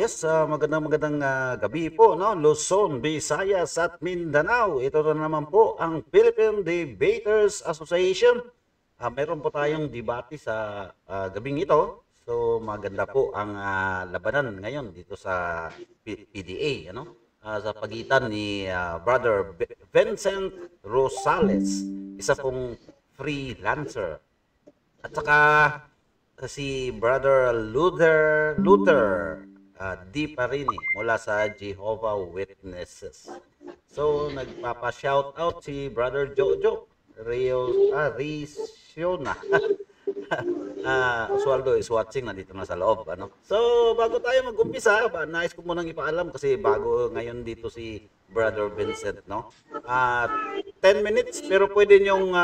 Yes, magandang gabi po, no? Luzon, Visayas at Mindanao. Ito na naman po ang Philippine Debaters Association. Meron po tayong debate sa gabing ito. So maganda po ang labanan ngayon dito sa PDA, ano? Sa pagitan ni Brother Vincent Rosales, isa pong freelancer. At saka si Brother Luther D. Parini mula sa Jehovah Witnesses. So, nagpapa-shoutout si Brother Jojo Risiona. Oswaldo is watching, nandito na sa loob. Ano? So, bago tayo mag-umpisa, nais ko munang ipaalam kasi bago ngayon dito si Brother Vincent. No? 10 minutes, pero pwede nyong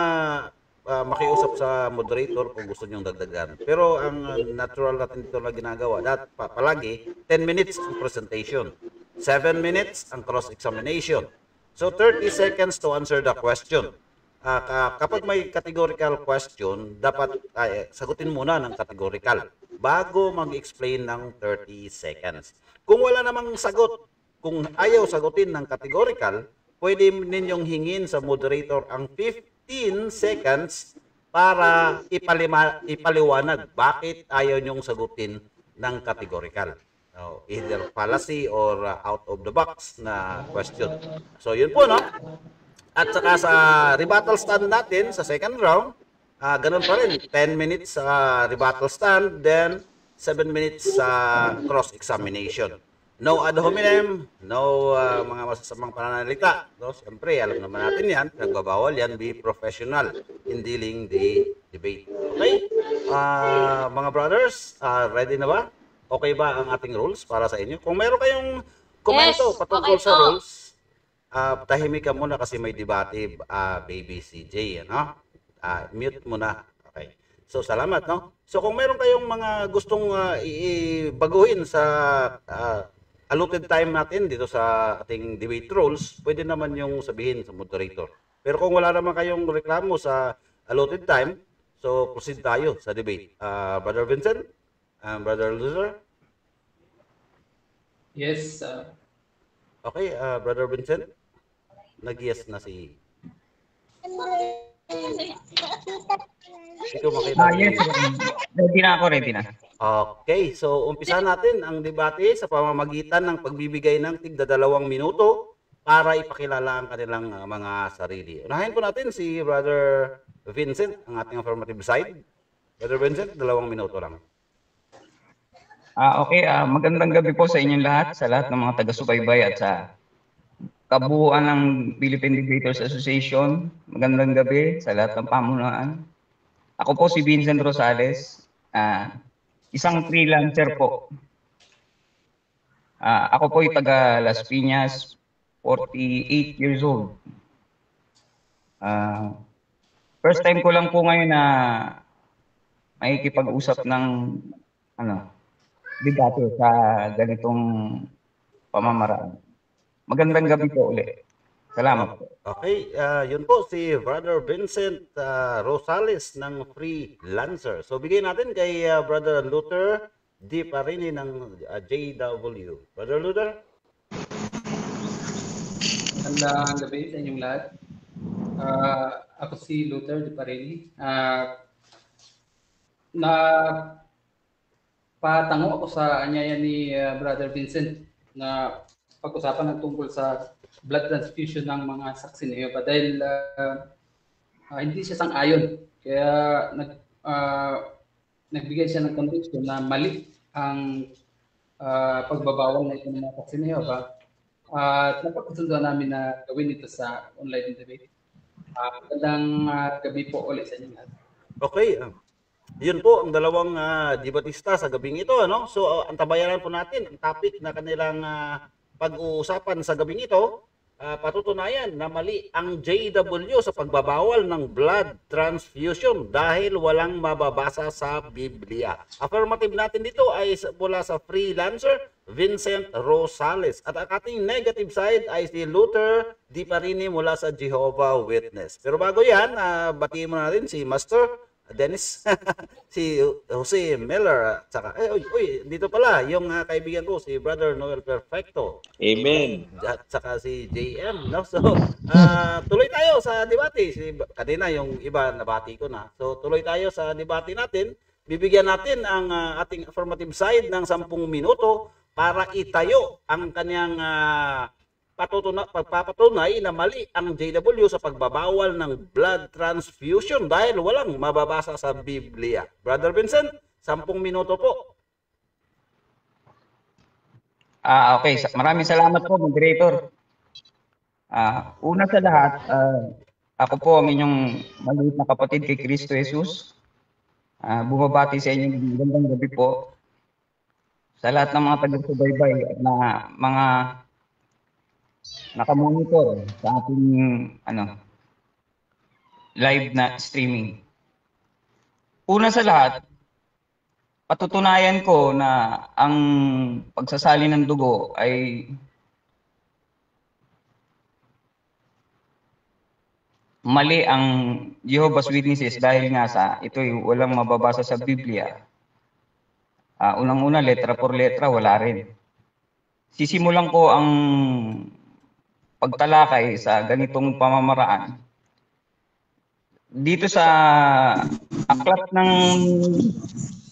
makiusap sa moderator kung gusto nyong dagdagan. Pero ang natural natin dito na ginagawa, palagi 10 minutes ang presentation, 7 minutes ang cross-examination. So 30 seconds to answer the question. Kapag may categorical question, dapat sagutin muna ng categorical bago mag-explain ng 30 seconds. Kung wala namang sagot, kung ayaw sagutin ng categorical, pwede ninyong hingin sa moderator ang 15 seconds para ipaliwanag bakit ayaw nyong sagutin ng categorical. Either fallacy or out of the box na question. So yun po, no? At saka sa rebuttal stand natin sa second round, ganun pa rin. 10 minutes sa rebuttal stand, then 7 minutes sa cross-examination. No ad hominem, no mga masasamang pananalita. No? Siyempre, alam naman natin yan, nagbabawal yan, be professional in dealing the debate. Okay? Mga brothers, ready na ba? Okay ba ang ating rules para sa inyo? Kung meron kayong komento patungkol sa rules, tahimik ka muna kasi may debate, baby CJ. Ano? Mute muna. Okay. So, salamat, no? So, kung meron kayong mga gustong baguhin sa allotted time natin dito sa ating debate rules, pwede naman yung sabihin sa moderator. Pero kung wala naman kayong reklamo sa allotted time, so proceed tayo sa debate. Brother Vincent and Brother Luther? Yes. Okay, Brother Vincent? Nag-yes na si... Ikaw makita. Yes. Ready na ako, ready na. Okay, so umpisa natin ang debate sa pamamagitan ng pagbibigay ng tigda 2 minuto para ipakilala ang kanilang mga sarili. Unahin po natin si Brother Vincent, ang ating affirmative side. Brother Vincent, 2 minuto lang. Okay, magandang gabi po sa inyong lahat, sa lahat ng mga taga-subaybay at sa kabuuan ng Philippine Debaters Association. Magandang gabi sa lahat ng pamunuan. Ako po si Vincent Rosales. Isang freelancer po. Ako po ay taga Las Piñas, 48 years old. First time ko lang po ngayon na makikipag-usap ng debate sa ganitong pamamaraan. Magandang gabi po ulit. Salamat po. Okay, yun po si Brother Vincent Rosales ng Freelancer. So bigyan natin kay Brother Luther D. Parini ng JW. Brother Luther? Magandang gabi sa inyong lahat. Ako si Luther D. Parini. Patango ako sa anyaya ni Brother Vincent na pag-usapan ng tungkol sa blood transfusion ng mga saksi ni Jehovah dahil hindi siya sang-ayon. Kaya nagbigay siya ng conviction na mali ang pagbabawal na ito ng mga saksi ni Jehovah. At napagkasunduan namin na gawin ito sa online debate. Magandang gabi po ulit sa inyo lahat. Okay. Yun po ang dalawang debatista sa gabing ito. Ano? So antabayanan po natin ang topic na kanilang pag-uusapan sa gabing ito. Patutunayan na mali ang JW sa pagbabawal ng blood transfusion dahil walang mababasa sa Biblia. Affirmative natin dito ay mula sa Freelancer, Vincent Rosales. At ang ating negative side ay si Luther D. Parini mula sa Jehovah Witness. Pero bago yan, batiin mo natin si Master Dennis, si Jose Miller, at saka, dito pala, yung kaibigan ko, si Brother Noel Perfecto, Amen. at saka si JM, no? So, tuloy tayo sa debate. Kanina yung iba nabati ko na. So, tuloy tayo sa debate natin. Bibigyan natin ang ating affirmative side ng 10 minuto para itayo ang kanyang pagpapatunay na mali ang JW sa pagbabawal ng blood transfusion dahil walang mababasa sa Biblia. Brother Vincent, 10 minuto po. Okay, maraming salamat po, moderator. Una sa lahat, ako po ang inyong maliit na kapatid kay Kristo Jesus. Bumabati sa inyo magandang gabi po sa lahat ng mga taga-subaybay at na mga nakamonitor sa ating live na streaming. Una sa lahat, patutunayan ko na ang pagsasali ng dugo ay mali ang Jehovah's Witnesses dahil nga sa ito'y walang mababasa sa Biblia. Unang-una, letra por letra, wala rin. Sisimulan ko ang pagtalakay sa ganitong pamamaraan. Dito sa aklat ng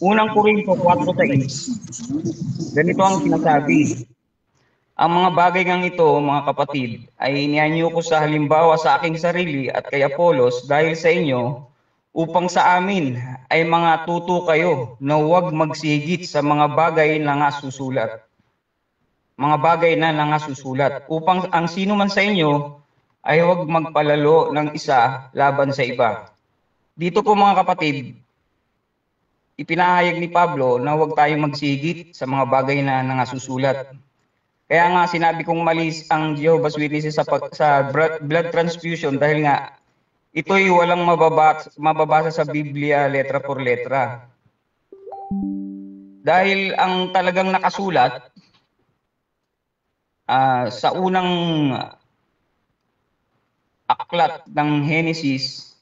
unang Korinto 4:6, ganito ang sinasabi. Ang mga bagay ngang ito, mga kapatid, ay inianyo ko sa halimbawa sa aking sarili at kay Apolos dahil sa inyo, upang sa amin ay mga tuto kayo na huwag magsigit sa mga bagay na nasusulat. Mga bagay na nangasusulat, upang ang sino man sa inyo ay huwag magpalalo ng isa laban sa iba. Dito po mga kapatid, ipinahayag ni Pablo na huwag tayong magsigit sa mga bagay na nangasusulat. Kaya nga sinabi kong mali ang Jehovah's Witnesses sa blood transfusion dahil nga ito'y walang mababasa sa Biblia letra por letra. Dahil ang talagang nakasulat sa unang aklat ng Genesis,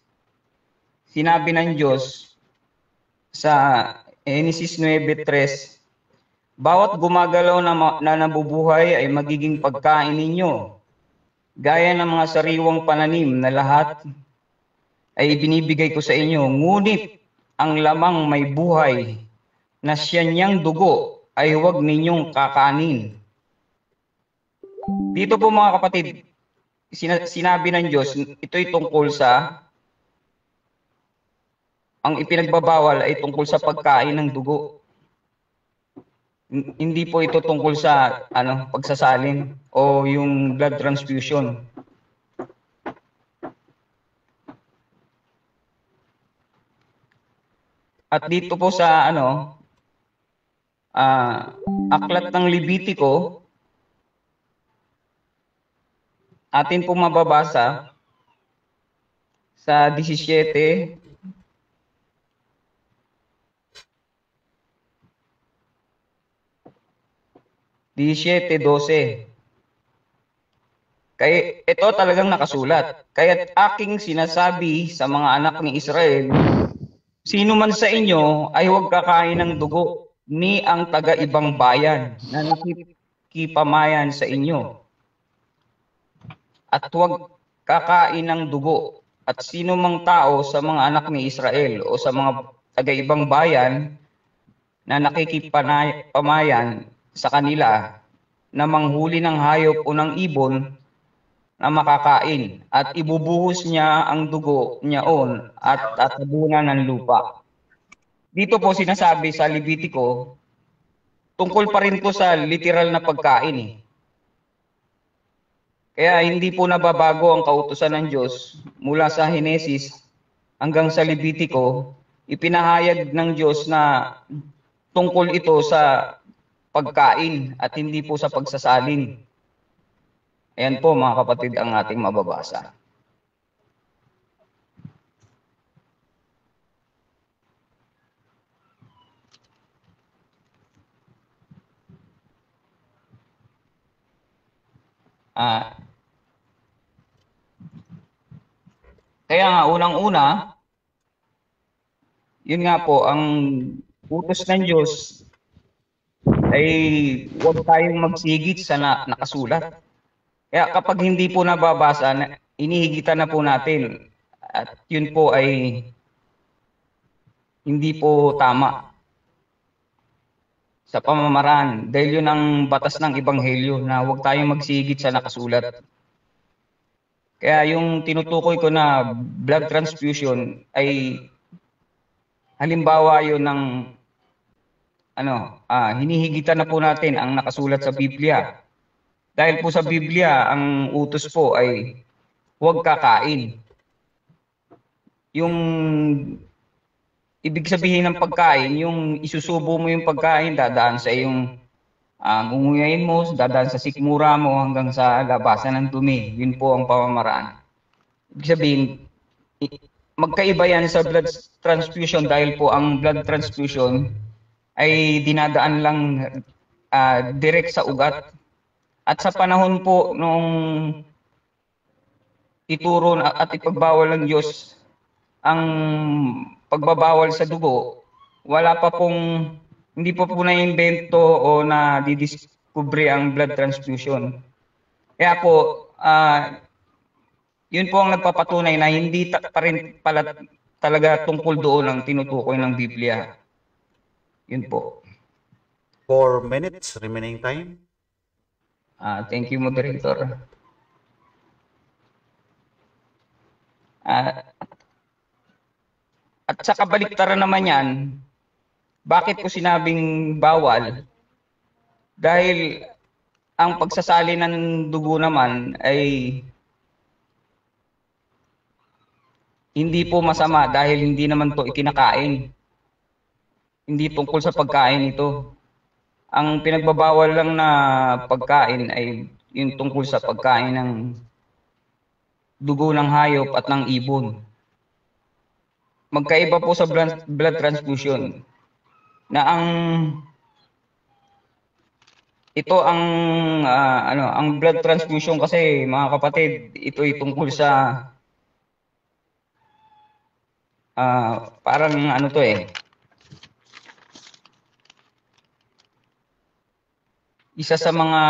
sinabi ng Diyos sa Genesis 9:3, bawat gumagalaw na nabubuhay ay magiging pagkain ninyo, gaya ng mga sariwang pananim na lahat ay ibinibigay ko sa inyo, ngunit ang lamang may buhay na siya niyang dugo ay huwag ninyong kakanin. Dito po mga kapatid, sinabi ng Diyos, ito'y tungkol sa, ang ipinagbabawal ay tungkol sa pagkain ng dugo. Hindi po ito tungkol sa pagsasalin o yung blood transfusion. At dito po sa aklat ng Levitico, atin po mababasa sa 17, kaya ito talagang nakasulat. Kaya't aking sinasabi sa mga anak ni Israel, sino man sa inyo ay huwag kakain ng dugo ni ang taga-ibang bayan na nakikipamayan sa inyo. At huwag kakain ng dugo at sino mang tao sa mga anak ni Israel o sa mga taga-ibang bayan na nakikipamayan sa kanila na manghuli ng hayop o ng ibon na makakain at ibubuhos niya ang dugo niyaon at tatabunan ng lupa. Dito po sinasabi sa Levitico, tungkol pa rin po sa literal na pagkain. Kaya hindi po nababago ang kautusan ng Diyos mula sa Henesis hanggang sa Levitico, ipinahayag ng Diyos na tungkol ito sa pagkain at hindi po sa pagsasalin. Ayan po mga kapatid ang ating mababasa. Kaya nga unang-una, yun nga po, ang utos ng Diyos ay huwag tayong magsigit sa nakasulat. Kaya kapag hindi po nababasa, inihigitan na po natin. At yun po ay hindi po tama sa pamamaraan. Dahil yun ang batas ng Ebanghelyo na huwag tayong magsigit sa nakasulat. Kaya yung tinutukoy ko na blood transfusion ay halimbawa yun ng hinihigitan na po natin ang nakasulat sa Biblia. Dahil po sa Biblia, ang utos po ay huwag kakain. Yung ibig sabihin ng pagkain, yung isusubo mo yung pagkain, dadaan sa iyong ngunguyain mo, dadaan sa sikmura mo hanggang sa labasan ng dumi. Yun po ang pamamaraan. Ibig sabihin, magkaiba yan sa blood transfusion dahil po ang blood transfusion ay dinadaan lang direct sa ugat. At sa panahon po nung ituro at ipagbawal ng Diyos ang pagbabawal sa dugo, hindi pa po na-invento o na-didiscover ang blood transfusion. Kaya po, yun po ang nagpapatunay na hindi pa rin pala talaga tungkol doon ang tinutukoy ng Biblia. Yun po. 4 minutes remaining time. Thank you, moderator. At sa kabaliktaran naman yan, bakit ko sinabing bawal? Dahil ang pagsasali ng dugo naman ay hindi po masama dahil hindi naman to ikinakain. Hindi tungkol sa pagkain ito. Ang pinagbabawal lang na pagkain ay yung tungkol sa pagkain ng dugo ng hayop at ng ibon. Magkaiba po sa blood transfusion na ang blood transfusion kasi mga kapatid, ito ay tungkol sa parang isa sa mga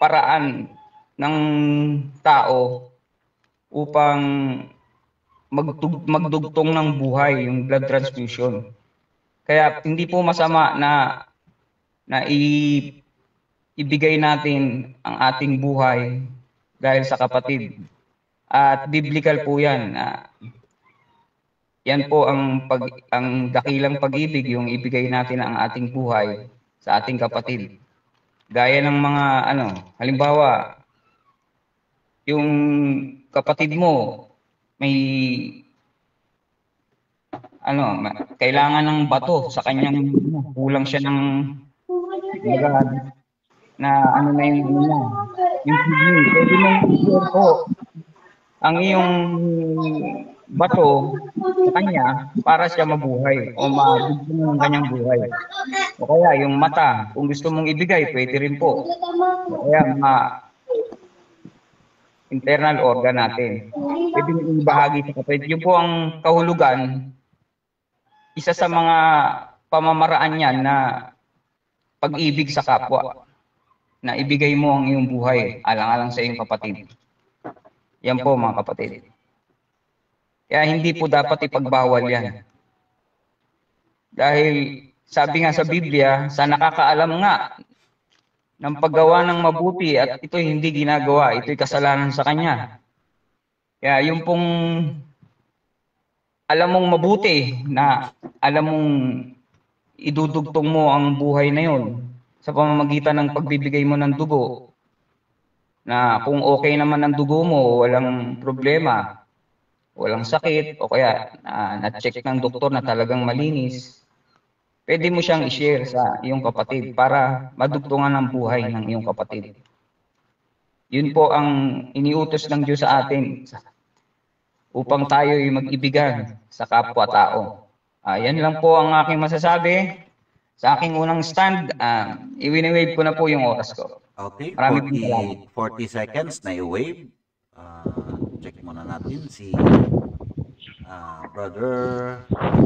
paraan ng tao upang magdugtong ng buhay yung blood transfusion. Kaya hindi po masama na ibigay natin ang ating buhay dahil sa kapatid. At biblical po yan. Yan po ang dakilang pag-ibig, yung ibigay natin ang ating buhay sa ating kapatid. Gaya ng mga halimbawa, yung kapatid mo may kailangan ng bato sa kanyang kulang siya ng yung kidney. Pwede mong i-share po ang iyong bato sa kanya para siya mabuhay o mabigyan ng kanyang buhay. O kaya yung mata, kung gusto mong ibigay, pwede rin po. O kaya mga internal organ natin. Pwede mong ibahagi sa kapatid. Yun po ang kahulugan. Isa sa mga pamamaraan yan na pag-ibig sa kapwa. Na ibigay mo ang iyong buhay alang-alang sa iyong kapatid. Yan po mga kapatid. Kaya hindi po dapat ipagbawal yan. Dahil sabi nga sa Biblia, sa nakakaalam nga ng paggawa ng mabuti at ito'y hindi ginagawa, ito'y kasalanan sa kanya. Kaya yung pong alam mong mabuti na alam mong idudugtong mo ang buhay na yon sa pamamagitan ng pagbibigay mo ng dugo, na kung okay naman ang dugo mo, walang problema, walang sakit, o kaya na-check ng doktor na talagang malinis, pwede mo siyang i-share sa iyong kapatid para madugtungan ang buhay ng iyong kapatid. Yun po ang iniutos ng Diyos sa atin upang tayo ay mag-ibigan sa kapwa-tao. Yan lang po ang aking masasabi. Sa aking unang stand, i-wave ko na po yung oras ko. Okay, Maraming 40 seconds na i-wave. Check muna natin si Brother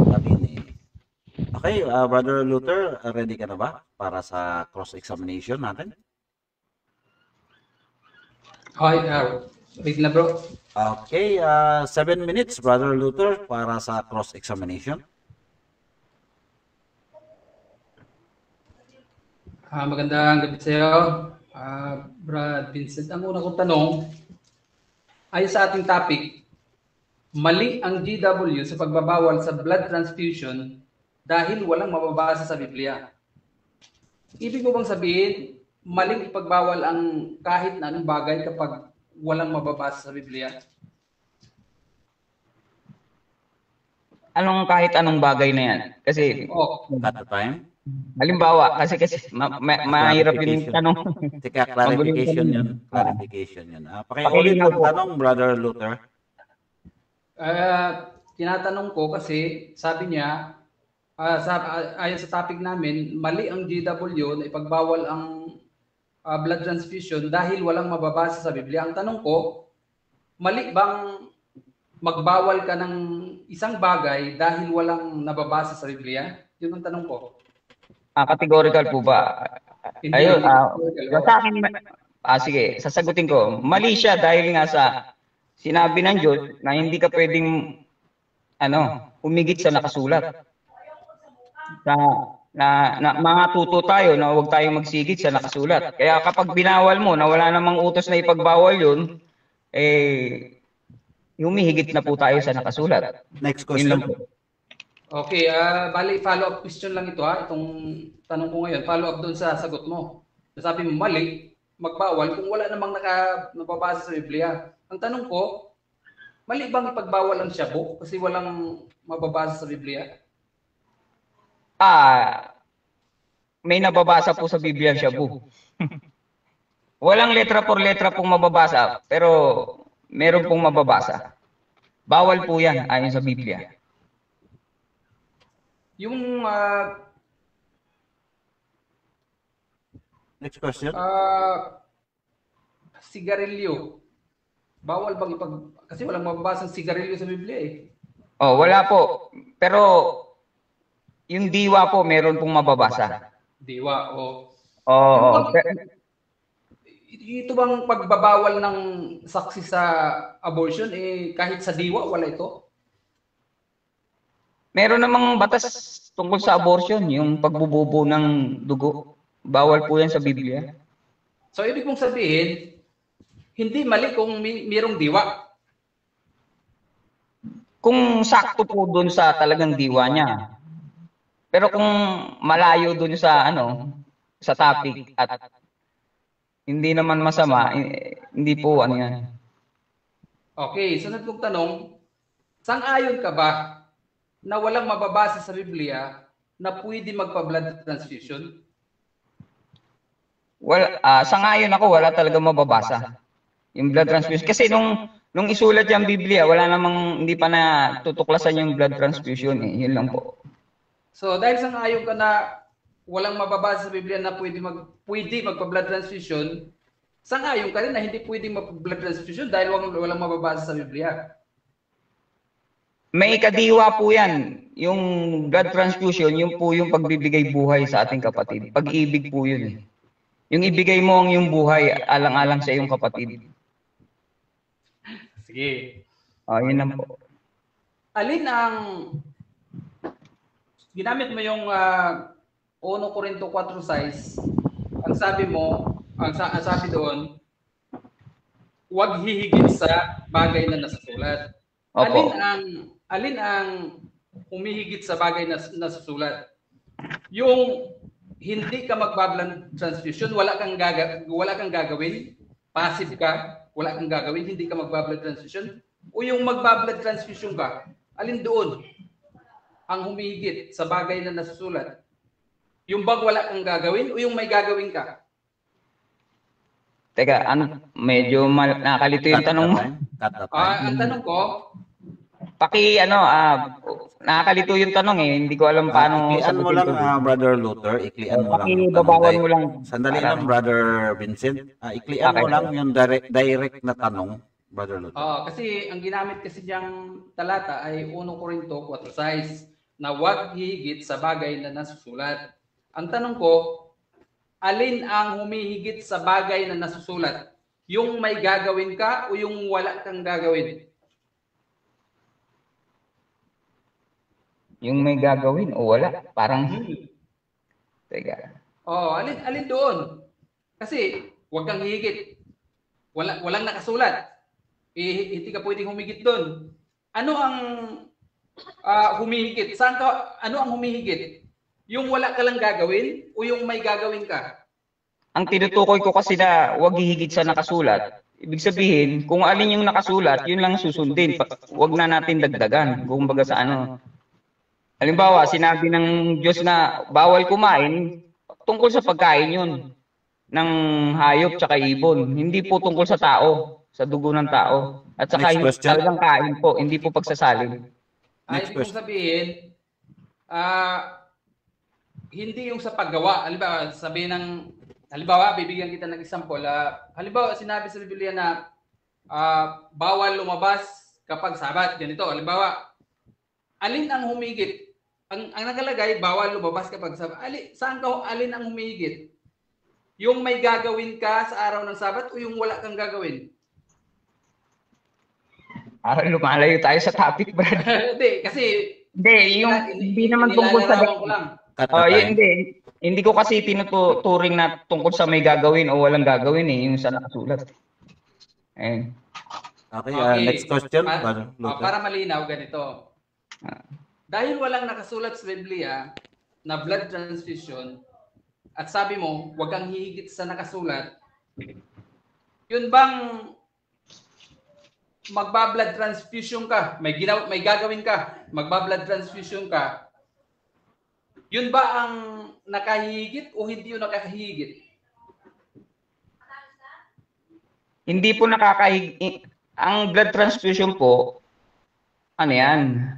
Tabini. Okay, Brother Luther, ready ka na ba para sa cross-examination natin? Okay, wait na bro. Okay, 7 minutes, Brother Luther, para sa cross-examination. Magandang gabi sa iyo, Brad Vincent. Ang una kong tanong, ayon sa ating topic, mali ang GW sa pagbabawal sa blood transfusion dahil walang mababasa sa Biblia. Ibig mo bang sabihin, maling ipagbawal ang kahit na anong bagay kapag walang mababasa sa Biblia? Anong kahit anong bagay na yan? Kasi, At the time, halimbawa, kasi mahirap yung tanong. tika, clarification yun. Clarification yun. Pakiulit ang tanong, Brother Luther. Tinatanong ko kasi sabi niya, ayon sa topic namin, mali ang GW na ipagbawal ang blood transfusion dahil walang mababasa sa Biblia. Ang tanong ko, mali bang magbawal ka ng isang bagay dahil walang nababasa sa Biblia? Yun ang tanong ko. Categorical po ba? Hindi, Ayun, categorical. sa akin, sige, sasagutin ko. Mali siya dahil nga sa sinabi ng Diyos na hindi ka pwedeng humigit sa nakasulat. Mga tuto tayo na huwag tayong magsigit sa nakasulat. Kaya kapag binawal mo na wala namang utos na ipagbawal yun, humihigit na po tayo sa nakasulat. Next Yun lang question. po. Okay, bali follow-up question lang ito itong tanong ko ngayon, follow-up doon sa sagot mo. Sabi mo mali, magbawal kung wala namang nababasa sa Biblia. Ang tanong ko, mali bang ipagbawal ang shabu kasi walang mababasa sa Biblia? May nababasa po sa Biblia siya po. Walang letra por letra pong mababasa, pero meron pong mababasa. Bawal po yan ayon sa Biblia. Yung Next question. sigarilyo, bawal bang kasi walang mababasa ng sigarilyo sa Biblia eh. Wala po. Pero yung diwa po meron pong mababasa. Diwa ito bang pagbabawal ng saksi sa abortion kahit sa diwa wala ito? Meron namang batas tungkol sa abortion, yung pagbububo ng dugo. Bawal po yan sa Biblia. So ibig mong sabihin, hindi mali kung mayroong diwa. Kung sakto po doon sa talagang diwa niya. Pero kung malayo doon sa sa topic at hindi naman masama, hindi po yan. Okay, sunod kong tanong, sang-ayon ka ba na walang mababasa sa Biblia na pwede magpa-blood transfusion? Sangayon ako, wala talaga mababasa yung blood transfusion. Kasi nung isulat yung Biblia, wala namang, hindi pa na tutuklasan yung blood transfusion. Yun lang po. So dahil sang-ayon ka na walang mababasa sa Biblia na pwede magpa-blood transfusion, sang-ayon ka rin na hindi pwede mag-blood transfusion dahil walang mababasa sa Biblia. May kadiwa po yan. Yung blood transfusion, yun po yung pagbibigay buhay sa ating kapatid. Pag-ibig po yun. Yung ibigay mo ang yung buhay, alang-alang sa iyong kapatid. Sige. Yun lang po. Alin ang ginamit mo yung 1 Corinto 4:6, ang sabi mo, ang sabi doon, huwag hihigit sa bagay na nasasulat. Opo. Alin ang humihigit sa bagay na nasusulat? Yung hindi ka magba-blood transfusion, wala kang gagawin, passive ka, wala kang gagawin, hindi ka magba-blood transfusion, o yung magba-blood transfusion ka, alin doon ang humihigit sa bagay na nasusulat? Yung bang wala kang gagawin o yung may gagawin ka? Teka, medyo nakalito yung tanong mo. Ang tanong ko, nakakalito yung tanong Hindi ko alam paano Iklian mo lang, Brother Luther. Iklian mo lang. Babawan mo lang. Sandali lang, Brother Vincent. Iklian mo lang yung direct na tanong Brother Luther. Kasi ang ginamit kasi niyang talata ay 1 Corinto 4:6 na huwag hihigit sa bagay na nasusulat. Ang tanong ko, alin ang humihigit sa bagay na nasusulat? Yung may gagawin ka o yung wala kang gagawin? Yung may gagawin o wala? Parang, teka. Alin doon? Kasi huwag kang hihigit. Walang nakasulat. Hindi ka pwedeng humigit doon. Ano ang humihigit? Ano ang humihigit? Yung wala ka lang gagawin o yung may gagawin ka? Ang tinutukoy ko kasi na huwag hihigit sa nakasulat. Ibig sabihin, kung alin yung nakasulat, yun lang susundin. Huwag na natin dagdagan. Kumbaga sa ano. Halimbawa, sinabi ng Diyos na bawal kumain, tungkol sa pagkain yun. Ng hayop tsaka ibon. Hindi po tungkol sa tao. Sa dugo ng tao. At saka talagang kain po, hindi po pagsasalin. Ibig kong sabihin, hindi yung sa paggawa. Halimbawa, bibigyan kita ng example. Halimbawa, sinabi sa Biblia na bawal lumabas kapag Sabat. Ganito, halimbawa, alin ang humigit? Ang nakalagay, bawal lumabas kapag Sabat. Alin ang humigit? Yung may gagawin ka sa araw ng Sabat o yung wala kang gagawin? Lumalayo tayo sa topic, Brad. Hindi, kasi hindi naman tungkol sa hindi ko kasi tinuturing na tungkol sa may gagawin o walang gagawin yung sa nakasulat. Ayun. Okay, next question. Para malinaw ganito. Dahil walang nakasulat sa Biblia na blood transfusion at sabi mo, huwag kang hihigit sa nakasulat, yun bang magba-blood transfusion ka, may gagawin ka, magba-blood transfusion ka, yun ba ang nakahihigit o hindi yun nakahihigit? Hindi po nakakahigit. Ang blood transfusion po, ano yan?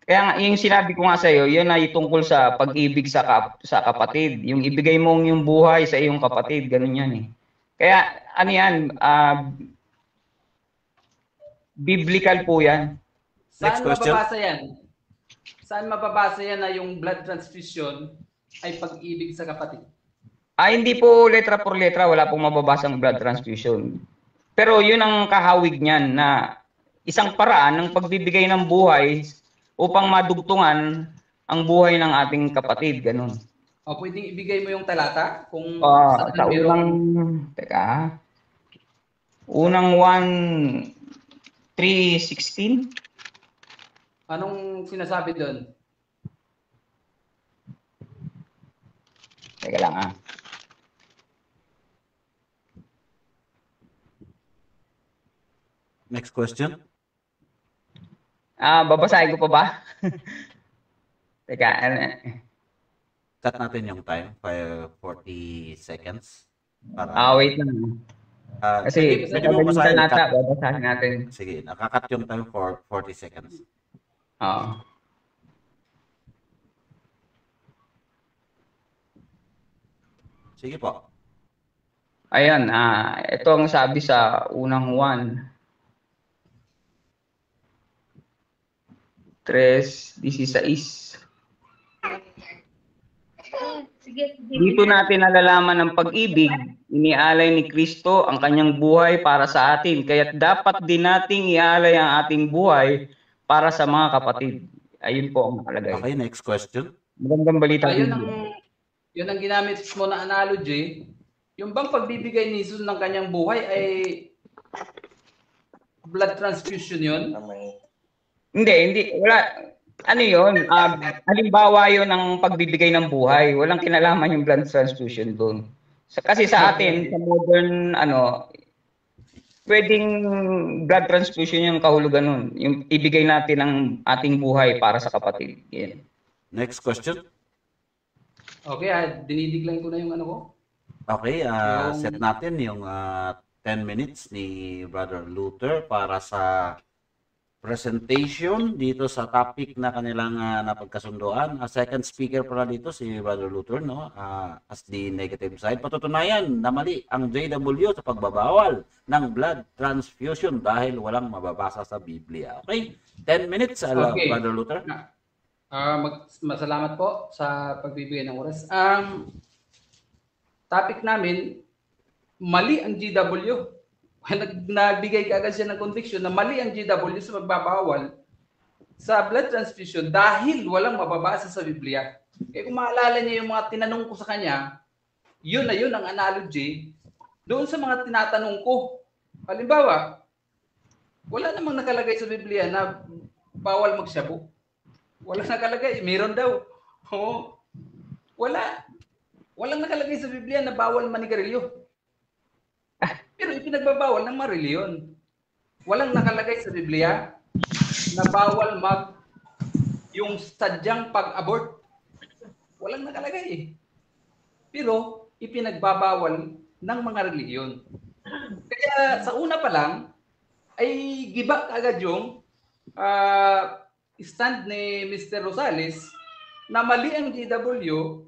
Kaya nga, yung sinabi ko nga sa iyo, yun ay tungkol sa pag-ibig sa kapatid. Yung ibigay mong yung buhay sa iyong kapatid, ganun yan eh. Kaya, ano yan, biblical po yan. Next question. Saan mababasa yan na yung blood transfusion ay pag-ibig sa kapatid? Hindi po letra por letra, wala pong mababasang blood transfusion. Pero yun ang kahawig niyan na isang paraan ng pagbibigay ng buhay upang madugtungan ang buhay ng ating kapatid, ganun. Pwedeng ibigay mo yung talata kung sa unang 1:3:16. Anong sinasabi doon? Teka lang Next question. Babasahin ko pa ba? Teka, cut natin yung time, 40 seconds. Wait lang. Kasi babasahin natin. Sige, nakakat yung time for 40 seconds. Sige po. Ayan, ito ang sabi sa unang 1:3:16. Dito natin nalalaman ang pag-ibig, inialay ni Kristo ang kanyang buhay para sa atin, kaya't dapat din nating ialay ang ating buhay para sa mga kapatid. Ayun po ang nakalagay. Okay, next question. Magandang balita. Yun ang ginamit mo na analogy. Yung bang pagbibigay ni Jesus ng kanyang buhay ay blood transfusion yun? Hindi. Wala. Ano yun? Halimbawa yun ang pagbibigay ng buhay. Walang kinalaman yung blood transfusion doon. Kasi sa atin, sa modern, pwedeng blood transfusion yung kahulugan nun. Yung ibigay natin ang ating buhay para sa kapatid. Yan. Next question. Okay, dinidiglan ko na yung ano ko. Okay, set natin yung 10 minutes ni Brother Luther para sa presentation dito sa topic na kanilang napagkasunduan. Second speaker pala dito si Brother Luther, no? As the negative side. Patutunayan na mali ang JW sa pagbabawal ng blood transfusion dahil walang mababasa sa Biblia. Okay? 10 minutes, Okay. Brother Luther. Masalamat po sa pagbibigay ng oras. Topic namin, mali ang GW. Nagbigay ka agad siya ng conviction na mali ang GW sa pagbabawal sa blood transfusion dahil walang mababasa sa Biblia. Eh kung maalala niya yung mga tinanong ko sa kanya, yun na yun ang analogy doon sa mga tinatanong ko. Halimbawa, wala namang nakalagay sa Biblia na bawal magshabu. Wala nakalagay, meron daw. Oo. Walang nakalagay sa Biblia na bawal manigarilyo. Pero ipinagbabawal ng marilyon. Walang nakalagay sa Biblia na bawal yung sadyang pag-abort. Walang nakalagay eh. Pero ipinagbabawal ng mga reliyon. Kaya sa una pa lang, ay giba agad yung stand ni Mr. Rosales na mali ang GW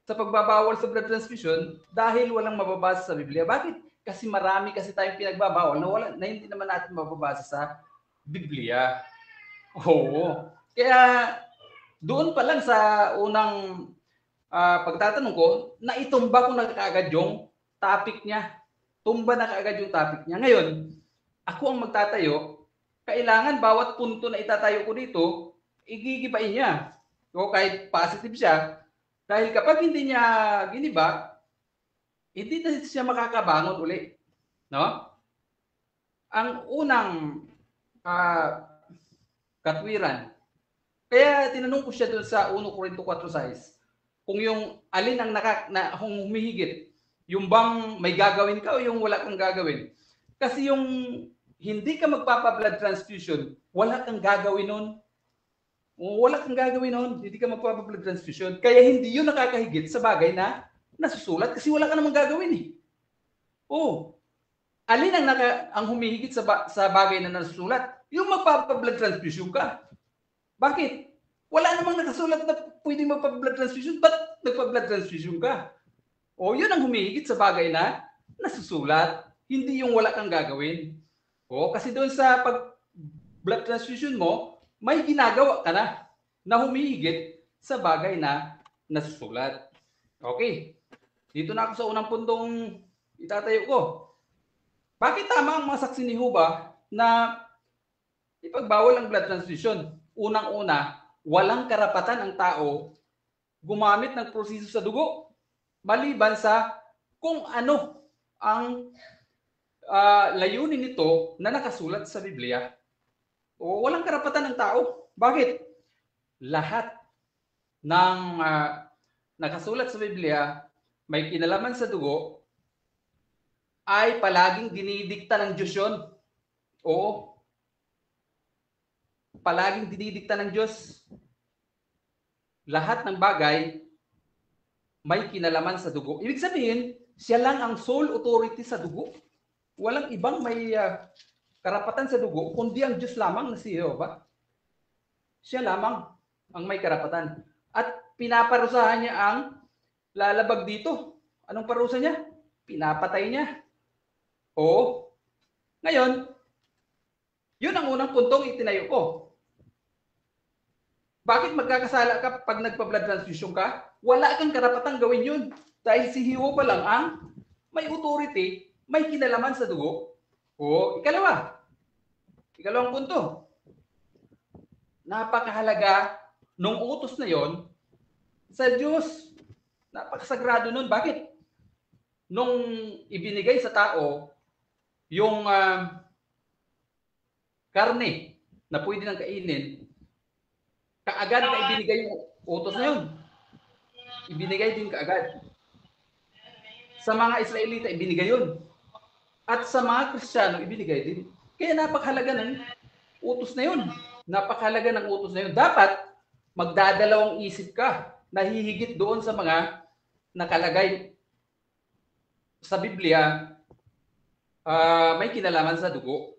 sa pagbabawal sa blood transfusion dahil walang mababasa sa Biblia. Bakit? Kasi marami kasi tayong pinagbabawal na hindi naman natin mababasa sa Biblia. Oo. Kaya doon pa lang sa unang pagtatanong ko, naitumba ko na kaagad yung topic niya. Tumba na kaagad yung topic niya. Ngayon, ako ang magtatayo, kailangan bawat punto na itatayo ko dito, igigibain niya. O kahit positive siya, dahil kapag hindi niya giniba, hindi na siya makakabangon uli. No? Ang unang katwiran, kaya tinanong ko siya doon sa 1 Corinto 4:6, kung yung alin ang kung humihigit, yung bang may gagawin ka o yung wala kang gagawin. Kasi yung hindi ka magpapa-blood transfusion, wala kang gagawin nun. Wala kang gagawin nun, hindi ka magpapa-blood transfusion. Kaya hindi yun nakakahigit sa bagay na nasusulat kasi wala ka namang gagawin eh. Alin ang humihigit sa bagay na nasusulat? Yung magpapa-blood transfusion ka. Bakit? Wala namang nakasulat na pwedeng magpa-blood transfusion, ba't nagpa-blood transfusion ka? Yun ang humihigit sa bagay na nasusulat, hindi yung wala kang gagawin. Kasi doon sa pag-blood transfusion mo, may ginagawa ka na humihigit sa bagay na nasusulat. Okay. Dito na ako sa unang puntong itatayo ko. Bakit tama ang mga saksi ni Jehovah na ipagbawal ang blood transfusion? Unang-una, walang karapatan ang tao gumamit ng proseso sa dugo maliban sa kung ano ang layunin nito na nakasulat sa Biblia. Walang karapatan ng tao. Bakit? Lahat ng nakasulat sa Biblia may kinalaman sa dugo ay palaging dinidikta ng Diyos yun. Palaging dinidikta ng Diyos. Lahat ng bagay may kinalaman sa dugo. Ibig sabihin, siya lang ang sole authority sa dugo. Walang ibang may karapatan sa dugo, kundi ang Diyos lamang na si Jehovah. Siya lamang ang may karapatan. At pinaparusahan niya ang lalabag dito. Anong parusa niya? Pinapatay niya. Ngayon, yun ang unang puntong itinayo ko. Bakit magkakasala ka pag nagpa-blood transfusion ka? Wala kang karapatang gawin yun. Dahil si Jehovah lang ang may authority, may kinalaman sa dugo. Ikalawang punto. Napakahalaga nung utos na yon sa Diyos. Napakasagrado nun. Bakit? Nung ibinigay sa tao yung karne na pwede nang kainin, kaagad na ibinigay yung utos na yun. Ibinigay din kaagad. Sa mga Israelita, ibinigay yun. At sa mga Kristiyano, ibinigay din. Kaya napakahalaga ng utos na yun. Napakahalaga ng utos na yun. Dapat magdadalawang isip ka na hihigit doon sa mga nakalagay sa Biblia, may kinalaman sa dugo.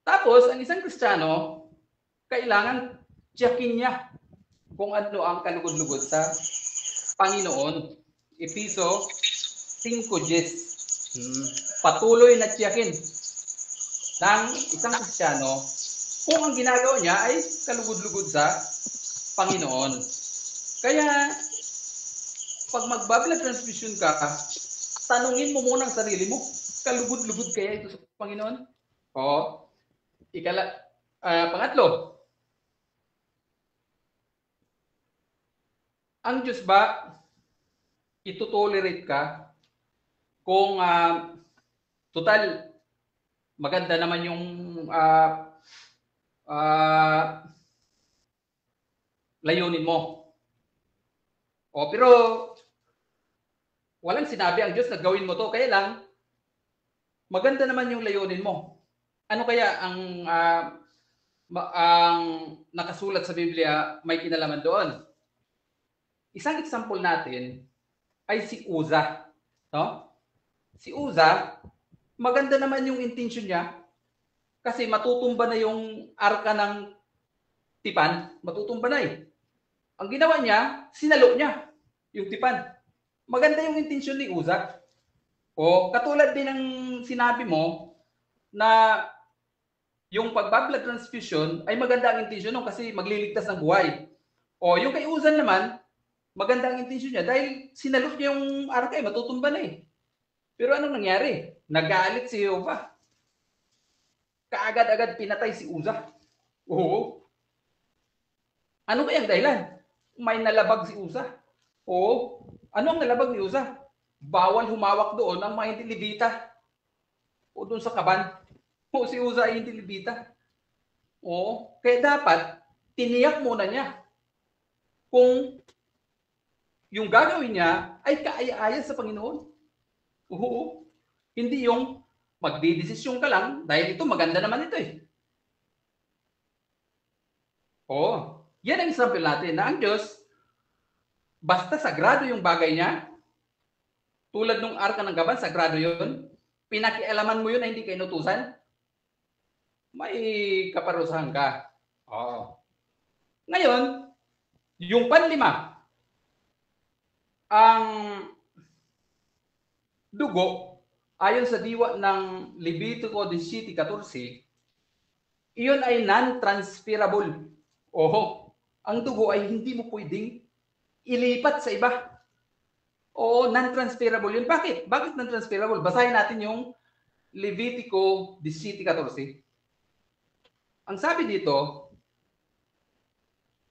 Tapos, ang isang Kristiyano, kailangan tiyakin niya kung ano ang kalugod-lugod sa Panginoon. Episo 5:10. Patuloy na tiyakin ng isang Kristiyano kung ang ginagawa niya ay kalugod-lugod sa Panginoon. Kaya, pag mag-blood transfusion ka, tanungin mo muna ang sarili mo, kalugod-lugod kaya ito sa Panginoon? O, pangatlo, ang Diyos ba itutolerate ka kung total maganda naman yung layunin mo? O, pero walang sinabi ang Diyos na gawin mo to, kaya lang maganda naman yung layunin mo. Ano kaya ang nakasulat sa Biblia may kinalaman doon? Isang example natin ay si Uza. No? Si Uza, maganda naman yung intention niya kasi matutumba na yung arka ng tipan. Matutumba na eh. Ang ginawa niya, sinalo niya yung tipan. Maganda yung intention ni Uza. O katulad din ng sinabi mo na yung pag-blood transfusion ay maganda ang intention nun kasi magliligtas ng buhay. O yung kay Uzan naman, maganda ang intention niya dahil sinalok niya yung arka eh, matutumba na eh. Pero anong nangyari? Nagalit si Jehovah. Kaagad-agad pinatay si Uza. Oo. Ano kaya ang dahilan? May nalabag si Uza. Oo. Ano ang nalabag ni Uza? Bawal humawak doon ang mga hindi Levita. O doon sa kaban. O si Uza ay hindi Levita. O, kaya dapat tiniyak muna niya kung yung gagawin niya ay kaaya-aya sa Panginoon. Oo. Hindi yung magdidesisyon ka lang dahil ito maganda naman ito eh. O, yan ang example natin na ang Diyos basta sagrado yung bagay niya, tulad ng arka ng gaban, sagrado yun, pinakialaman mo yun na hindi ka inutusan, may kaparusahan ka. Oh. Ngayon, yung panlima, ang dugo, ayon sa diwa ng Levitico 17:14, iyon ay non-transferable. Oh, ang dugo ay hindi mo pwedeng ilipat sa iba. Oo, non-transferable yun. Bakit? Bakit non-transferable? Basahin natin yung Levitico 17:14. Ang sabi dito,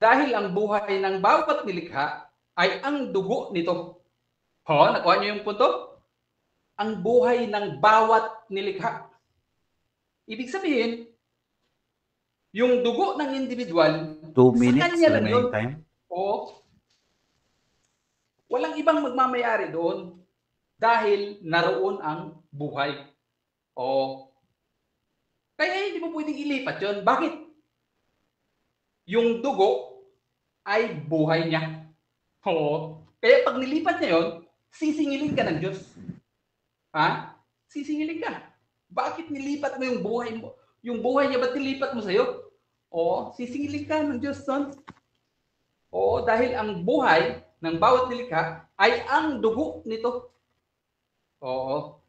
dahil ang buhay ng bawat nilikha ay ang dugo nito. Nakuha niyo yung punto? Ang buhay ng bawat nilikha. Ibig sabihin, yung dugo ng individual, 2 minutes sa kanya lang yun. remaining time. Walang ibang magmamayari doon dahil naroon ang buhay. Kaya hindi mo pwedeng ilipat yun. Bakit? Yung dugo ay buhay niya. Kaya pag nilipat niya yun, sisingilin ka ng Diyos. Sisingilin ka. Bakit nilipat mo yung buhay mo? Yung buhay niya, ba't nilipat mo sa'yo? Sisingilin ka ng Diyos, son. Dahil ang buhay ng bawat nilikha ay ang dugo nito.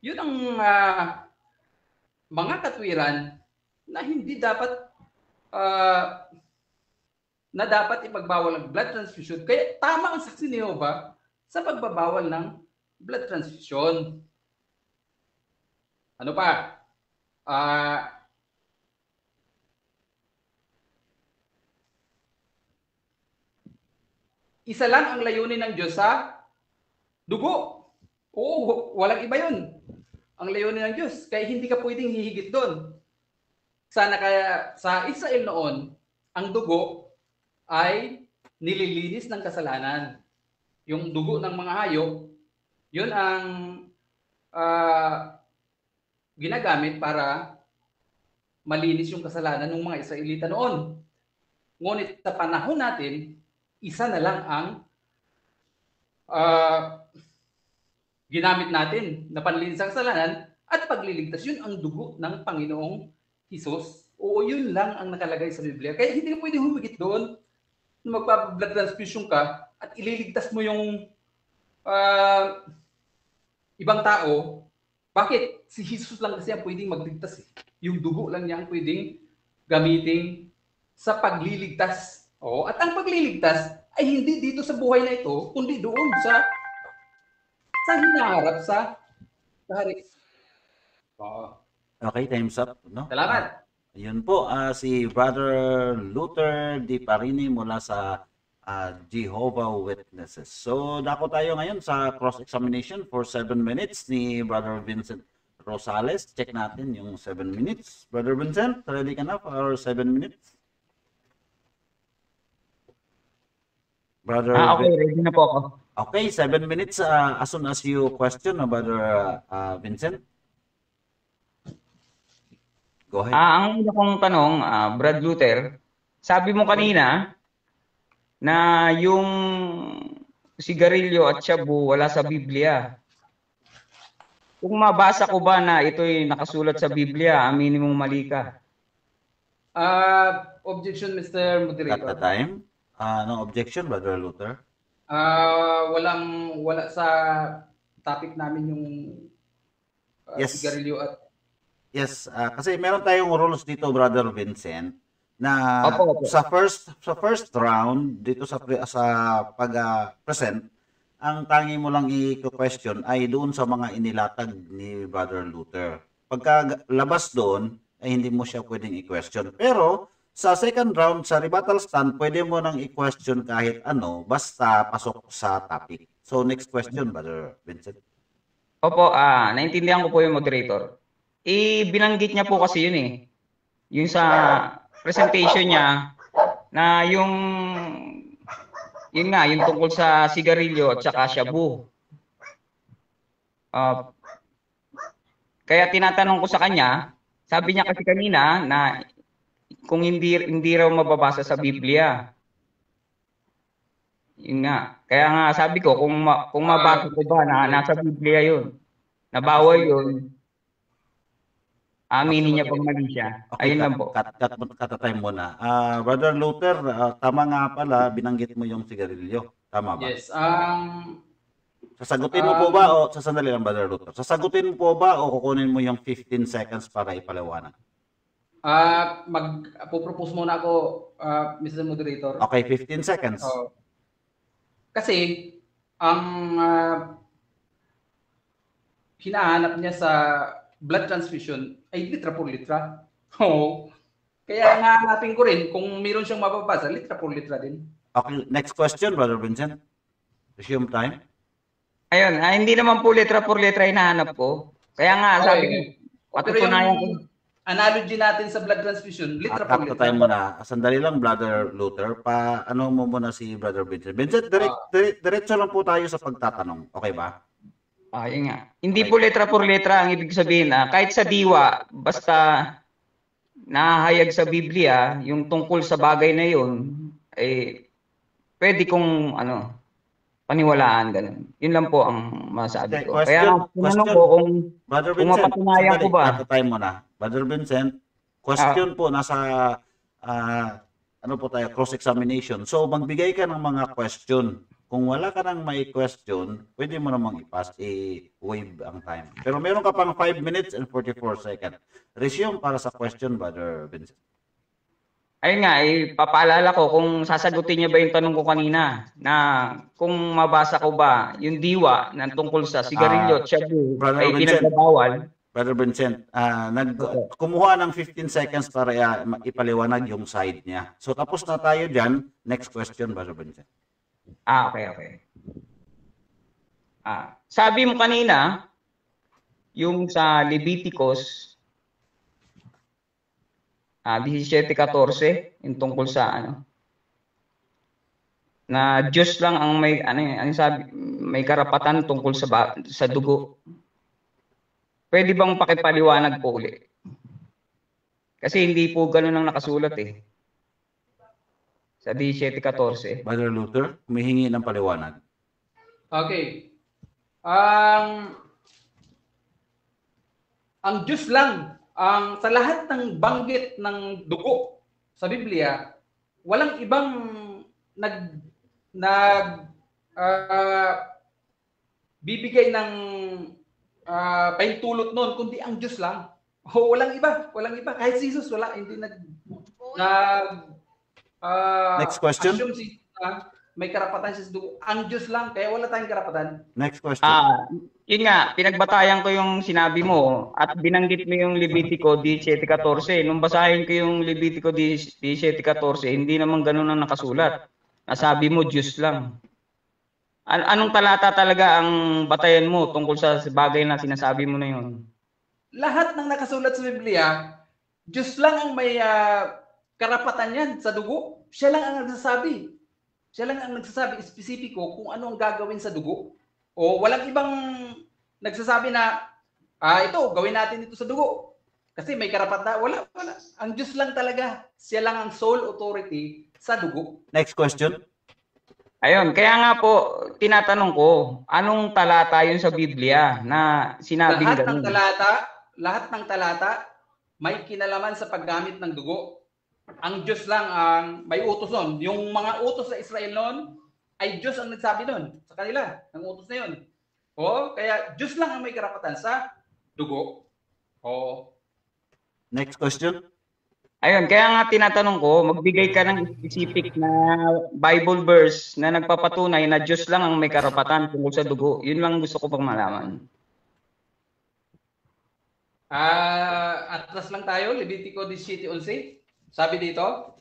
Yun ang mga katwiran na hindi dapat ipagbawal ang blood transfusion. Kaya tama ang saksi ni Jehovah sa pagbabawal ng blood transfusion. Ano pa? Isa lang ang layunin ng Diyos sa dugo. Walang iba yun. Ang layunin ng Diyos. Kaya hindi ka pwedeng hihigit doon. Sa Israel noon, ang dugo ay nililinis ng kasalanan. Yung dugo ng mga hayop, yun ang ginagamit para malinis yung kasalanan ng mga Israelita noon. Ngunit sa panahon natin, isa na lang ang ginamit natin na panlinis sa kasalanan at pagliligtas. Yun ang dugo ng Panginoong Hesus. Oo, yun lang ang nakalagay sa Biblia. Kaya hindi ka pwede humigit doon na magpa-blood transfusion ka at ililigtas mo yung ah, ibang tao. Bakit? Si Jesus lang kasi ang pwedeng magligtas eh. Yung dugo lang niya ang pwedeng gamitin sa pagliligtas. Oo, at ang pagliligtas ay hindi dito sa buhay na ito, kundi doon sa hinaharap sa hari. Oo. Okay, time's up, no? Salamat. Yun po, si Brother Luther Di Parini mula sa Jehovah Witnesses. So, dako tayo ngayon sa cross-examination for 7 minutes ni Brother Vincent Rosales. Check natin yung 7 minutes. Brother Vincent, ready ka na for 7 minutes? Brother Okay, ready na po ako. Okay, 7 minutes as soon as you question, Brother Vincent. Go ahead. Ang una kong tanong, Brad Luther, sabi mo kanina na yung sigarilyo at shabu wala sa Biblia. Kung mabasa ko ba na ito'y nakasulat sa Biblia, aminin mong mali ka. Objection, Mr. At the Moderator. time, no objection, Brother Luther. Wala sa topic namin yung Yes. sigarilyo at Yes, kasi meron tayong rules dito, Brother Vincent, na Opo. sa first round dito sa present, ang tangi mo lang i-question ay doon sa mga inilatag ni Brother Luther. Pagka labas doon, ay hindi mo siya pwedeng i-question. Pero sa second round, sa rebuttal stand, pwede mo nang i-question kahit ano, basta pasok sa topic. So next question, Brother Vincent. Opo, naintindihan ko po yung moderator. Binanggit niya po kasi yun eh. Yung sa presentation niya na yung tungkol sa sigarilyo at saka shabu. Kaya tinatanong ko sa kanya, sabi niya kasi kanina na kung hindi raw mababasa sa Biblia. Yun nga. Kaya nga sabi ko kung mabasa ko ba na nasa Biblia yun. Na bawal yun. Aminin niya pag mali siya. Okay, Ayun lang po. cut time muna. Brother Luther, tama nga pala, binanggit mo yung sigarilyo. Tama ba? yes. Sasagutin mo po ba o sasandali lang, Brother Luther? Sasagutin mo po ba o kukunin mo yung 15 seconds para ipaliwanag? Magpo-propose muna ako, Mr. Moderator. Okay, 15 seconds. Kasi ang hinahanap niya sa blood transfusion ay litra por litra. Oo. Kaya nahanapin ko rin kung mayroon siyang mababasa, litra por litra din. Okay, next question, Brother Vincent. Resume time. Ayun, hindi naman po letra por letra hinahanap ko. Kaya nga, sabi ko, patutunayan ko. Analogy natin sa blood transfusion, litra por Cut litra. time muna. Sandali lang, Brother Luther. Ano mo muna si Brother Vincent. Vincent, diretso lang po tayo sa pagtatanong. Okay ba? Yun nga. Hindi po letra por letra ang ibig sabihin. Kahit sa diwa, basta nahahayag sa Biblia, yung tungkol sa bagay na yun, pwede kong paniwalaan, ganun. Yun lang po ang masabi ko. Kaya tinanong ko kung mapatunayan ko ba. Time mo na. Brother Vincent, question po, nasa po tayo, cross-examination. So, magbigay ka ng mga question. Kung wala ka nang may question, pwede mo namang i-waive ang time. Pero meron ka pang 5 minutes and 44 seconds. Resume para sa question, Brother Vincent. Ayun nga, papaalala ko kung sasagutin niya ba yung tanong ko kanina na kung mabasa ko ba yung diwa na tungkol sa sigarilyo at shabu ay pinagbabawal. Brother Vincent, kumuha ng 15 seconds para ipaliwanag yung side niya. So tapos na tayo dyan. Next question, Brother Vincent. Okay. Sabi mo kanina, yung sa Leviticus 17:14, yung tungkol sa na Diyos lang ang may sabi, may karapatan tungkol sa dugo. Pwede bang pakipaliwanag po uli? Kasi hindi po ganoon ang nakasulat eh. Sa 17:14. Brother Luther, humihingi ng paliwanag. Okay. Ang Diyos lang sa lahat ng banggit ng dugo sa Biblia, walang ibang nag bibigay ng pahintulot noon kundi ang Diyos lang. Walang iba, kahit si Jesus wala, hindi Next question. assume si may karapatan siya sa dugo. Ang Diyos lang, kaya wala tayong karapatan. Next question. Yun nga, pinagbatayan ko yung sinabi mo at binanggit mo yung Levitico 17:14. Nung basahin ko yung Levitico 17:14, hindi naman ganun ang nakasulat. Nasabi mo, Diyos lang. Anong talata talaga ang batayan mo tungkol sa bagay na sinasabi mo na yun? Lahat ng nakasulat sa Biblia, Diyos lang ang may karapatan yan sa dugo. Siya lang ang nagsasabi. Siya lang ang nagsasabi espesipiko kung ano ang gagawin sa dugo. O walang ibang nagsasabi na, ito, gawin natin ito sa dugo. Kasi may karapatan. Wala. Ang Diyos lang talaga. Siya lang ang sole authority sa dugo. Next question. Ayun, kaya nga po, tinatanong ko, anong talata yun sa Biblia na sinabing ganun? Lahat ng talata may kinalaman sa paggamit ng dugo. Ang Diyos lang ang may utos nun. Yung mga utos sa Israel noon, ay Diyos ang nagsabi nun sa kanila, ng utos na yun. Kaya Diyos lang ang may karapatan sa dugo. Next question. Ayun, kaya nga tinatanong ko, magbigay ka ng specific na Bible verse na nagpapatunay na Diyos lang ang may karapatan tungkol sa dugo. Yun lang gusto ko pang malaman. Atras lang tayo, Levitico 17:11. Sabi dito,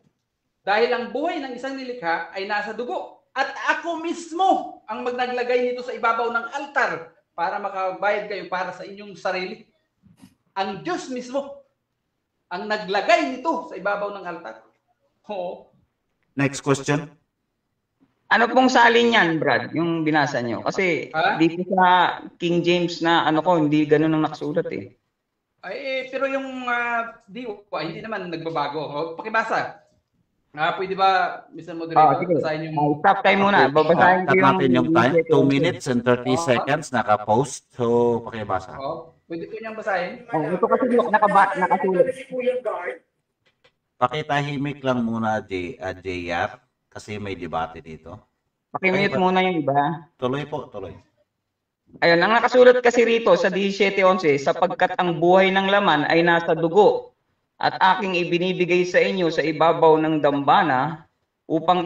dahil ang buhay ng isang nilikha ay nasa dugo, at ako mismo ang magnaglagay nito sa ibabaw ng altar para makabayad kayo para sa inyong sarili. Ang Diyos mismo ang naglagay nito sa ibabaw ng altar. Next question. Ano pong salin yan, Brad, yung binasa nyo? Kasi dito sa King James na hindi ganun ang nakasulat eh. Pero yung hindi naman nagbabago. Pakibasa. Pwede ba, Mr. Moderator, basahin yung... Stop time muna. Babasahin ko yung time. 2 minutes and 30 seconds naka-post. So, pakibasa. Pwede po niyang basahin. Ito kasi nakasulat. Pakitahimik lang muna, JR, kasi may debate dito. Pakimute muna yung iba. Tuloy po, tuloy. Ayun, ang nakasulat kasi rito sa 17:11, sapagkat ang buhay ng laman ay nasa dugo at aking ibinibigay sa inyo sa ibabaw ng dambana upang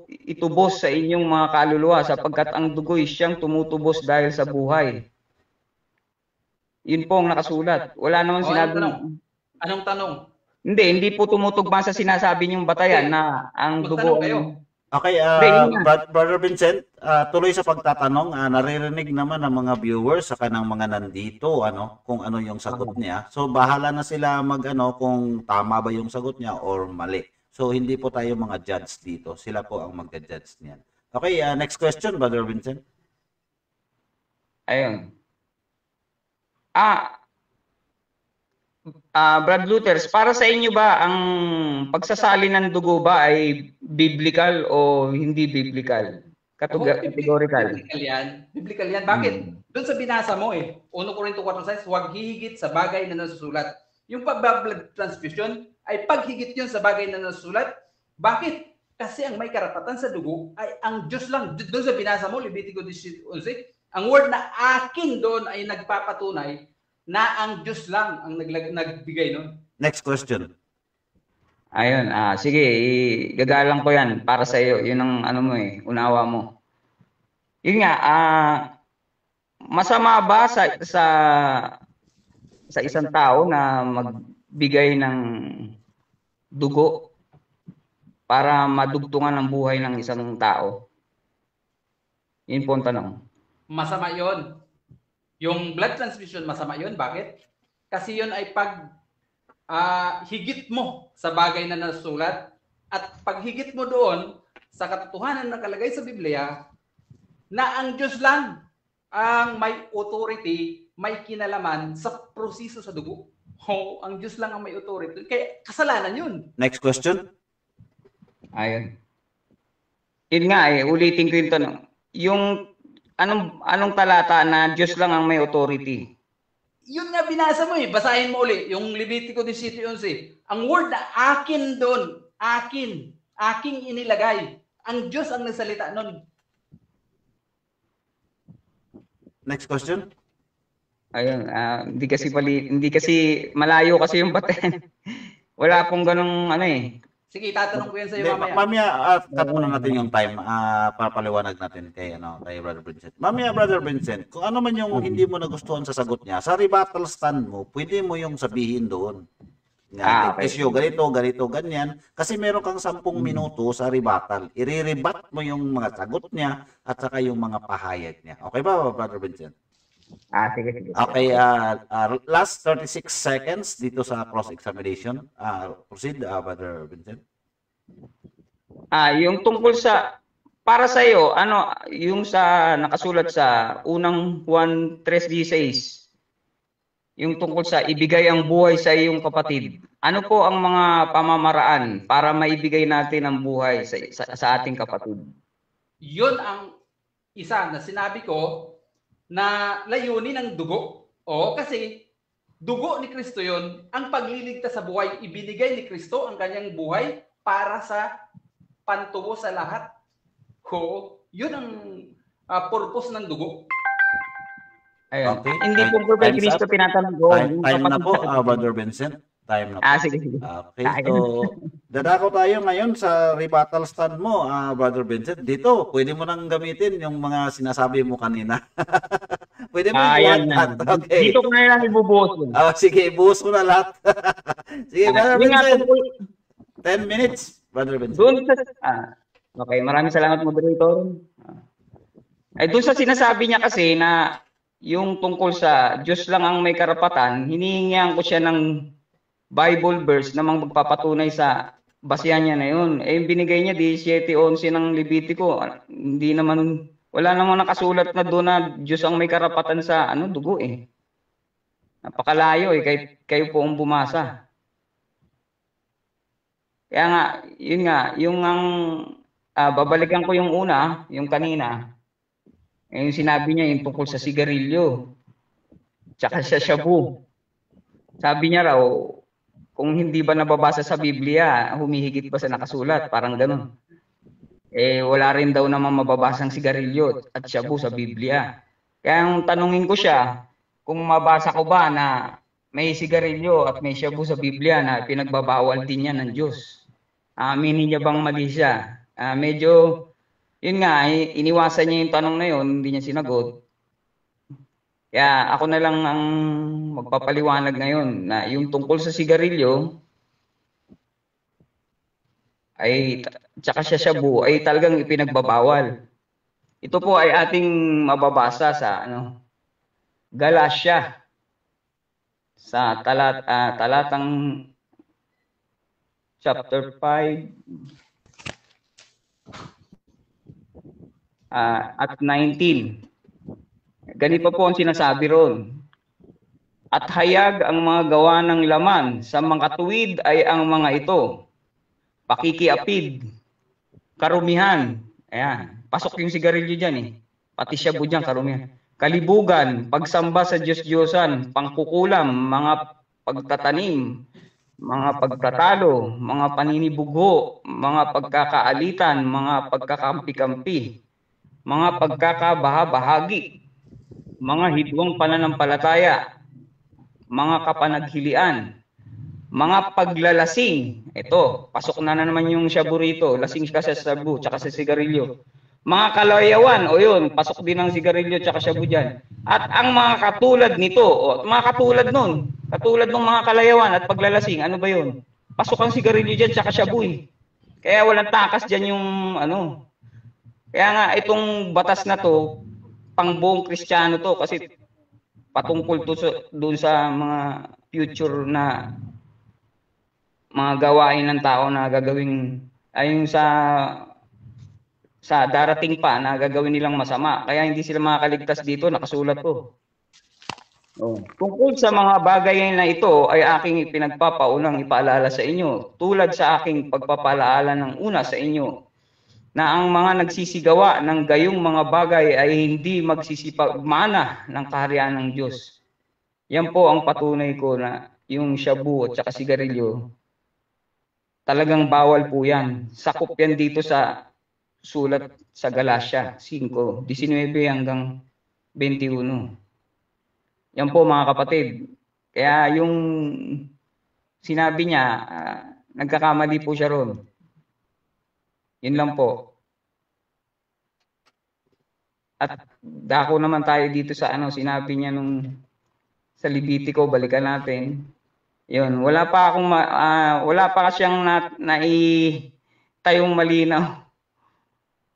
itubos sa inyong mga kaluluwa sapagkat ang dugo'y siyang tumutubos dahil sa buhay. Yun po ang nakasulat. Wala naman sinabi. Anong tanong? Hindi po tumutugma sa sinasabi niyong batayan na ang dugo. Okay, Brother Vincent, tuloy sa pagtatanong, naririnig naman ng mga viewers sa kanang mga nandito, kung ano yung sagot niya. So, bahala na sila kung tama ba yung sagot niya or mali. So, hindi po tayo mga judge dito. Sila po ang magja-judge niyan. Okay, next question, Brother Vincent. Ayun. Brad Luthers, para sa inyo ba ang pagsasali ng dugo ba ay biblical o hindi biblical? Categorical. Biblical yan. Bakit? Doon sa binasa mo 1 Corinto 4:6, huwag hihigit sa bagay na nasusulat. Yung pag-blood transfusion ay paghigit yun sa bagay na nasusulat. Bakit? Kasi ang may karapatan sa dugo ay ang Diyos lang. Doon sa binasa mo, Levitico 17:11, ang word na akin doon ay nagpapatunay na ang Diyos lang ang nagbigay nun. Next question. Ayun, sige, gagalang ko yan para sa iyo. Yun ang unawa mo. Yun nga, masama ba sa isang tao na magbigay ng dugo para madugtungan ang buhay ng isang tao? Yun po ang tanong. Masama yon. Yung blood transfusion, masama yon. Bakit? Kasi yon ay pag higit mo sa bagay na nasulat at paghigit mo doon sa katotohanan na nakalagay sa Biblia na ang Diyos lang ang may authority, may kinalaman sa proseso sa dugo. Ang Diyos lang ang may authority. Kaya kasalanan yun. Next question. Ayun. Yun nga ulitin ko yung tanong. Yung anong talata na Diyos lang ang may authority? Yun nga binasa mo eh. Basahin mo uli yung Levitico 17:11. Ang word na akin doon, aking inilagay. Ang Diyos ang nagsalita noon. Next question. Ayun, hindi kasi malayo kasi yung baten. Wala pong ganung ano eh. Sige, tatanong ko yan sa iyo mamaya. Mamaya, cut muna natin yung time. Papaliwanag natin kay Brother Vincent. Mamaya, Brother Vincent, kung ano man yung hindi mo nagustuhan sa sagot niya, sa rebuttal stand mo, pwede mo yung sabihin doon. Okay. Issue, ganito, ganyan. Kasi meron kang 10 minuto sa rebuttal. I-rebat mo yung mga sagot niya at saka yung mga pahayag niya. Okay ba, Brother Vincent? Sige. Okay, last 36 seconds dito sa cross-examination. Proceed, Brother Vincent. Yung tungkol sa, para sa iyo, ano, yung sa nakasulat sa unang Juan 3:16, yung tungkol sa ibigay ang buhay sa iyong kapatid. Ano po ang mga pamamaraan para maibigay natin ang buhay sa ating kapatid? Yun ang isa na sinabi ko na layunin ng dugo. O kasi dugo ni Kristo yun, ang pagliligtas sa buhay. Ibinigay ni Kristo ang kanyang buhay para sa pantubo sa lahat. Yun ang purpose ng dugo. Ayun. Okay. Hindi po po kay Kristo tinatanong ko. Time na po, Brother Vincent. Time na po. Sige. Okay, so dadako tayo ngayon sa rebuttal stand mo, Brother Vincent. Dito, pwede mo nang gamitin yung mga sinasabi mo kanina. Pwede mo yan. Okay. Dito ko na lang ibubuhos yun. Sige, ibuhos mo na lahat. Sige, Brother Vincent. 10 minutes, Brother Vincent. Okay, maraming salamat, moderator. Doon sa sinasabi niya kasi na yung tungkol sa Diyos lang ang may karapatan, hinihingihan ko siya ng Bible verse na magpapatunay sa basihan niya na yun. Binigay niya 17:11 ng Levitico. Hindi naman, wala namang nakasulat na doon na Diyos ang may karapatan sa dugo eh. Napakalayo eh, kayo po ang bumasa. Kaya nga, yun nga, yung babalikan ko yung una, yung kanina, yung sinabi niya yung tungkol sa sigarilyo, tsaka sa shabu. Sabi niya raw, kung hindi ba nababasa sa Biblia, humihigit ba sa nakasulat? Parang ganun. Wala rin daw naman mababasang sigarilyo at shabu sa Biblia. Kaya ang tanungin ko siya, kung mabasa ko ba na may sigarilyo at may shabu sa Biblia na pinagbabawal din yan ng Diyos. Aminin niya bang mali siya? Medyo, yun nga, iniwasan niya yung tanong na yun, hindi niya sinagot. Kaya ako na lang ang magpapaliwanag ngayon na yung tungkol sa sigarilyo tsaka sa shabu ay talagang ipinagbabawal. Ito po ay ating mababasa sa Galatia sa talatang chapter 5 at 19. Ganito po ang sinasabi ron. At hayag ang mga gawa ng laman sa mga tuwid ay ang mga ito. Pakikiapid, karumihan. Ayan, pasok yung sigarilyo dyan eh. Pati shabu dyan, karumihan. Kalibugan, pagsamba sa Diyos-Diyosan, pangkukulam, mga pagtatanim, mga pagtatalo, mga paninibugho, mga pagkakaalitan, mga pagkakampi-kampi, mga pagkakabaha-bahagi, mga hidwang pananampalataya, mga kapanaghilian, mga paglalasing. Ito, pasok na naman yung shabu rito. Lasing ka sa shabu, tsaka sa sigarilyo. Mga kalayawan, o yun, pasok din ang sigarilyo tsaka shabu dyan. At ang mga katulad nito, mga katulad nun, katulad ng mga kalayawan at paglalasing, ano ba yun? Pasok ang sigarilyo dyan tsaka shabu eh. Kaya walang takas dyan yung Kaya nga, itong batas na to, pangbuong Kristiyano to kasi patungkol to doon sa mga future na mga gawain ng tao na gagawin ayon sa darating pa na gagawin nilang masama. Kaya hindi sila makakaligtas dito, nakasulat to. Tungkol sa mga bagay na ito ay aking ipinagpapaunang ipaalala sa inyo, tulad sa aking pagpapalaala ng una sa inyo, na ang mga nagsisigawa ng gayong mga bagay ay hindi magsisipagmana ng kaharian ng Diyos. Yan po ang patunay ko na yung shabu at saka sigarilyo, talagang bawal po yan. Sakop yan dito sa sulat sa Galatia 5, 19 hanggang 21. Yan po mga kapatid. Kaya yung sinabi niya, nagkakamali po siya ron. Yun lang po. At dako naman tayo dito sa sinabi niya nung sa Levitico, balikan natin. Yun, wala pa siyang tayong malinaw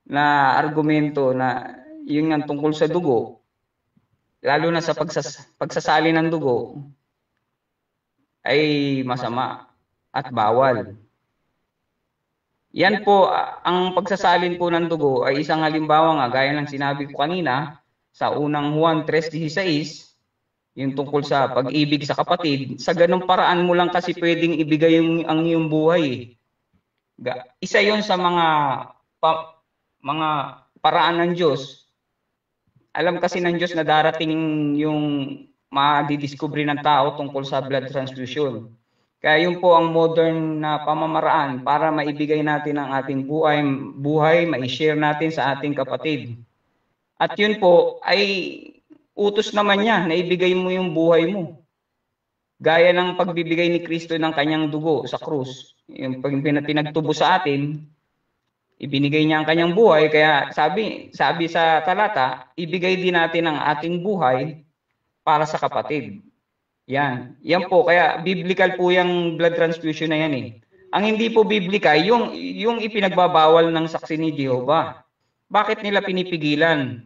na argumento na yun nga tungkol sa dugo. Lalo na sa pagsasali ng dugo ay masama at bawal. Yan po, ang pagsasalin po ng dugo ay isang halimbawa nga, gaya ng sinabi ko kanina, sa unang Juan 3:16, yung tungkol sa pag-ibig sa kapatid, sa ganung paraan mo lang kasi pwedeng ibigay ang iyong buhay. Isa yon sa mga paraan ng Diyos. Alam kasi ng Diyos na darating yung madidiscovery ng tao tungkol sa blood transfusion. Kaya yun po ang modern na pamamaraan para maibigay natin ang ating buhay, ma-share natin sa ating kapatid. At yun po ay utos naman niya na ibigay mo yung buhay mo. Gaya ng pagbibigay ni Kristo ng kanyang dugo sa krus. Yung pinagtubo sa atin, ibinigay niya ang kanyang buhay. Kaya sabi sa talata, ibigay din natin ang ating buhay para sa kapatid. Yan po. Kaya biblical po yung blood transfusion na yan eh. Ang hindi po biblical, yung ipinagbabawal ng saksi ni Jehovah. Bakit nila pinipigilan?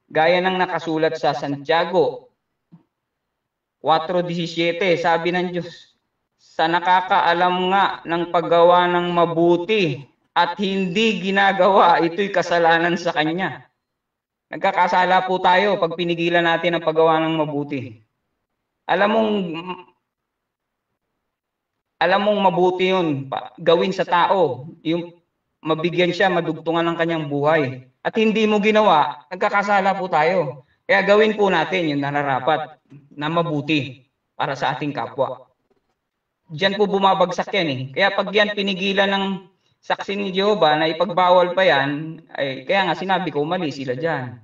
Gaya ng nakasulat sa Santiago 4:17, sabi ng Diyos, sa nakakaalam nga ng paggawa ng mabuti at hindi ginagawa, ito'y kasalanan sa Kanya. Nagkakasala po tayo pag pinigilan natin ang paggawa ng mabuti. Alam mong mabuti yun, gawin sa tao, yung mabigyan siya, madugtungan ng kanyang buhay. At hindi mo ginawa, nagkakasala po tayo. Kaya gawin po natin yung nararapat na mabuti para sa ating kapwa. Diyan po bumabagsak yan eh. Kaya pag yan pinigilan ng saksi ni Jehovah na ipagbawal pa yan, ay kaya nga sinabi ko, mali sila dyan.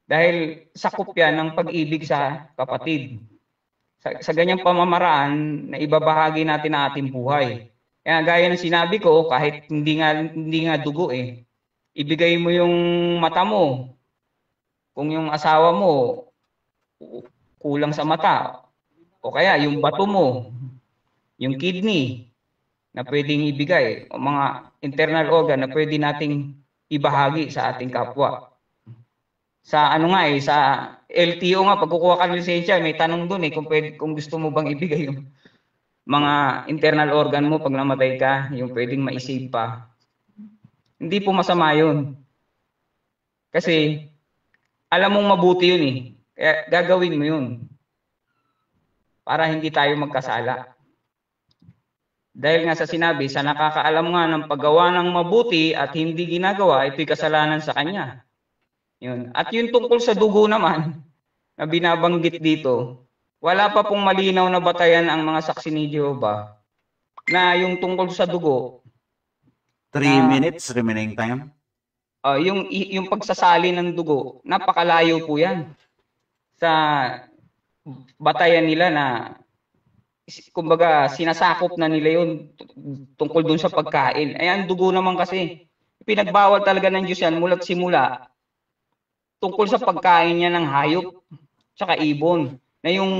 Dahil sakop yan ng pag-ibig sa kapatid. Sa ganyang pamamaraan na ibabahagi natin ang ating buhay. Kaya gaya ng sinabi ko, kahit hindi nga dugo eh, ibigay mo yung mata mo. Kung yung asawa mo kulang sa mata, o kaya yung bato mo, yung kidney na pwedeng ibigay, o mga internal organ na pwede nating ibahagi sa ating kapwa. Sa sa LTO nga, pag kukuha ka ng lisensya, may tanong doon eh, kung gusto mo bang ibigay yung mga internal organ mo pag namatay ka, yung pwedeng ma-save pa. Hindi po masama yun. Kasi, alam mong mabuti yun eh. Kaya gagawin mo yun. Para hindi tayo magkasala. Dahil nga sa sinabi, sa nakakaalam nga ng paggawa ng mabuti at hindi ginagawa, ito'y kasalanan sa kanya. Yun. At yung tungkol sa dugo naman, na binabanggit dito, wala pa pong malinaw na batayan ang mga saksi ni Jehovah na yung tungkol sa dugo. 3 minutes remaining time. Yung pagsasali ng dugo, napakalayo po yan sa batayan nila na kumbaga sinasakop na nila yun tungkol dun sa pagkain. Ang dugo naman kasi, pinagbawal talaga ng Diyos yan mula't simula tungkol sa pagkain niya ng hayop tsaka ibon. Na yung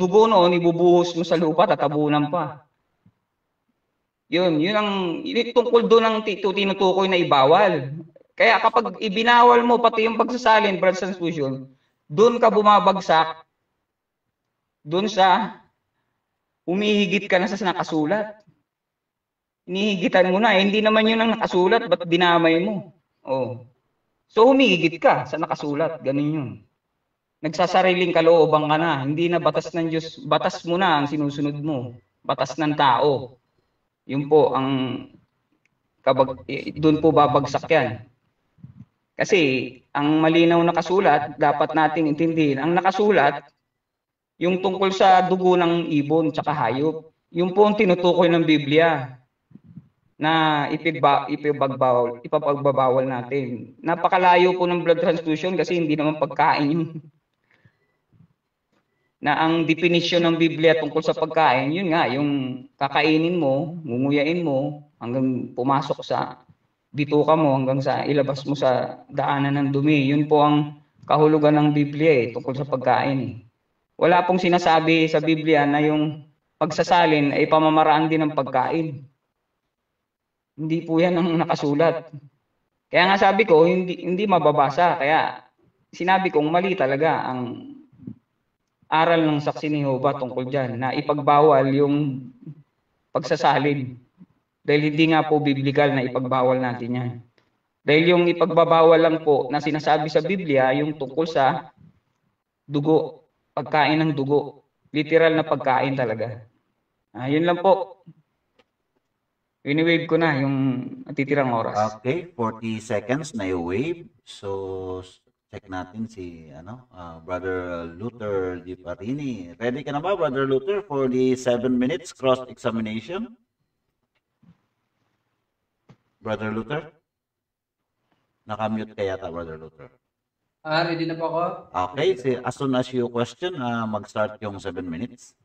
dugo noon, ibubuhos mo sa lupa, tatabunan pa. Yun ang tungkol doon ang tinutukoy na ibawal. Kaya kapag ibinawal mo pati yung pagsasalin, blood transfusion, doon ka bumabagsak, doon sa humihigit ka na sa nakasulat. Hinihigitan mo na, hindi naman yun ang nakasulat, ba't dinamay mo? So humihigit ka sa nakasulat, ganun yun. Nagsasariling kalooban ka na, hindi na batas ng Diyos, batas mo na ang sinusunod mo, batas ng tao. Yun po ang doon po babagsak yan. Kasi ang malinaw na kasulat, dapat nating intindihin, ang nakasulat yung tungkol sa dugo ng ibon tsaka hayop. Yung po ang tinutukoy ng Biblia na ipapagbabawal natin. Napakalayo po ng blood transfusion kasi hindi naman pagkain yun. Na ang definition ng Biblia tungkol sa pagkain, yun nga, yung kakainin mo, ngunguyain mo, hanggang pumasok sa bituka mo, hanggang sa ilabas mo sa daanan ng dumi. Yun po ang kahulugan ng Biblia tungkol sa pagkain. Wala pong sinasabi sa Biblia na yung pagsasalin ay pamamaraan din ng pagkain. Hindi po yan ang nakasulat. Kaya nga sabi ko, hindi mababasa. Kaya sinabi kong mali talaga ang aral ng saksi ni Jehovah tungkol dyan, na ipagbawal yung pagsasalin. Dahil hindi nga po biblical na ipagbawal natin yan. Dahil yung ipagbabawal lang po na sinasabi sa Biblia, yung tungkol sa dugo, pagkain ng dugo. Literal na pagkain talaga. Yun lang po. Wini-wave ko na yung titirang oras. Okay, 40 seconds na i-wave. So, check natin si Brother Luther Di Parini. Ready ka na ba, Brother Luther, for the 7 minutes cross-examination? Brother Luther? Nakamute ka yata, Brother Luther. Ready na po ako? Okay, as soon as you question, mag-start yung 7 minutes.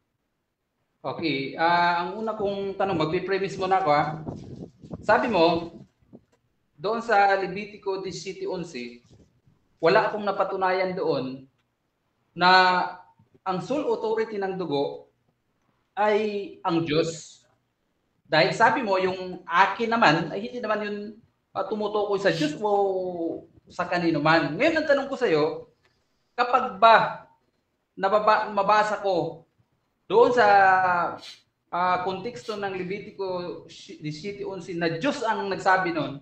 Okay, ang una kong tanong, magpipremise muna ako Sabi mo, doon sa Levitico 17:11, wala akong napatunayan doon na ang sole authority ng dugo ay ang Diyos. Dahil sabi mo, yung akin naman, ay hindi naman yun tumutukoy sa Diyos o sa kanino man. Ngayon, ang tanong ko sa iyo, kapag ba mabasa ko doon sa konteksto ng Levitico 17:11 na Diyos ang nagsabi nun,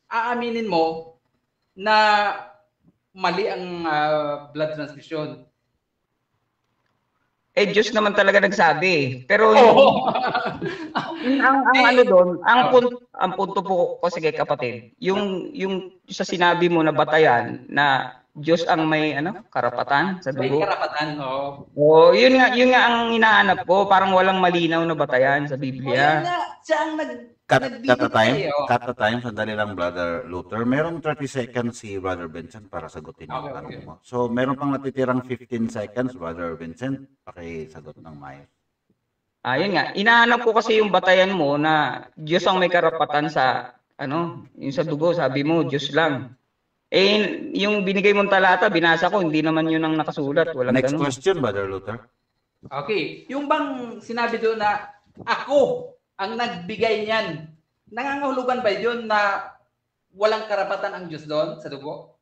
aaminin mo na mali ang blood transfusion. Diyos naman talaga nagsabi. Pero ang ano doon, ang punto po ko, sige kapatid, yung sa sinabi mo na batayan na Diyos ang may karapatan sa dugo. May karapatan, yun nga ang hinahanap ko, parang walang malinaw na batayan sa Biblia. Yun nga, siya ang Cut the time, sandali lang, Brother Luther. Merong 30 seconds si Brother Vincent para sagutin yung tanong mo. So, meron pang natitirang 15 seconds, Brother Vincent, pakisagot ng maayos. Yun nga, inahanap ko kasi yung batayan mo na Diyos ang may karapatan sa, yung sa dugo, sabi mo, Diyos lang. Yung binigay mong talata, binasa ko, hindi naman yun ang nakasulat. Walang Next ganun. question, Brother Luther. Okay, yung bang sinabi doon na ako ang nagbigay niyan, nangangahulugan ba yun na walang karapatan ang Diyos doon sa dugo?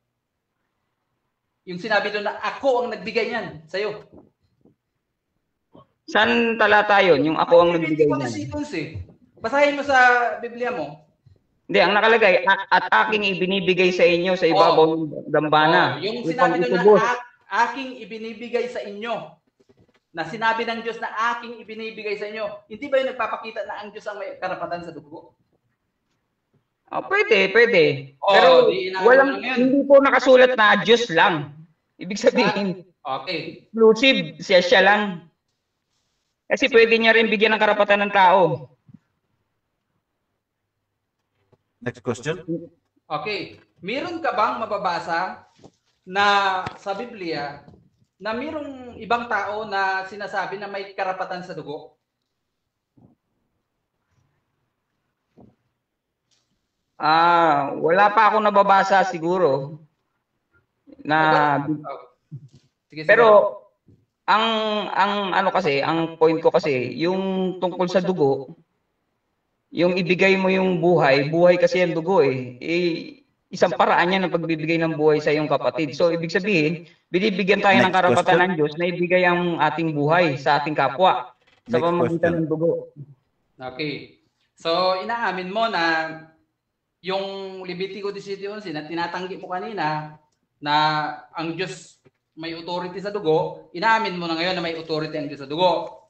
Yung sinabi doon na ako ang nagbigay niyan sa'yo. Saan talata yun? Yung ako ang nagbigay niyan. Basahin mo sa Biblia mo. Hindi, ang nakalagay, at aking ibinibigay sa inyo sa ibabaw ng dambana. Yung sinabi doon na aking ibinibigay sa inyo. Na sinabi ng Diyos na aking ibinibigay sa inyo. Hindi ba yung nagpapakita na ang Diyos ang may karapatan sa dugo? Pwede. Pero hindi po nakasulat na Diyos lang. Ibig sabihin, exclusive, siya lang. Kasi pwede niya rin bigyan ng karapatan ng tao. Next question. Okay. Meron ka bang mababasa na sa Biblia na mayroong ibang tao na sinasabi na may karapatan sa dugo? Wala pa akong nababasa siguro. Pero ang point ko kasi, yung tungkol sa dugo, yung ibigay mo yung buhay kasi ang dugo isang paraan yan ng pagbibigay ng buhay sa iyong kapatid. So, ibig sabihin, binibigyan tayo ng karapatan ng Diyos na ibigay ang ating buhay sa ating kapwa sa pamamagitan ng dugo. Okay. So, inaamin mo na yung Levitico 17:11 na tinatanggi mo kanina na ang Diyos may authority sa dugo, inaamin mo na ngayon na may authority ang Diyos sa dugo.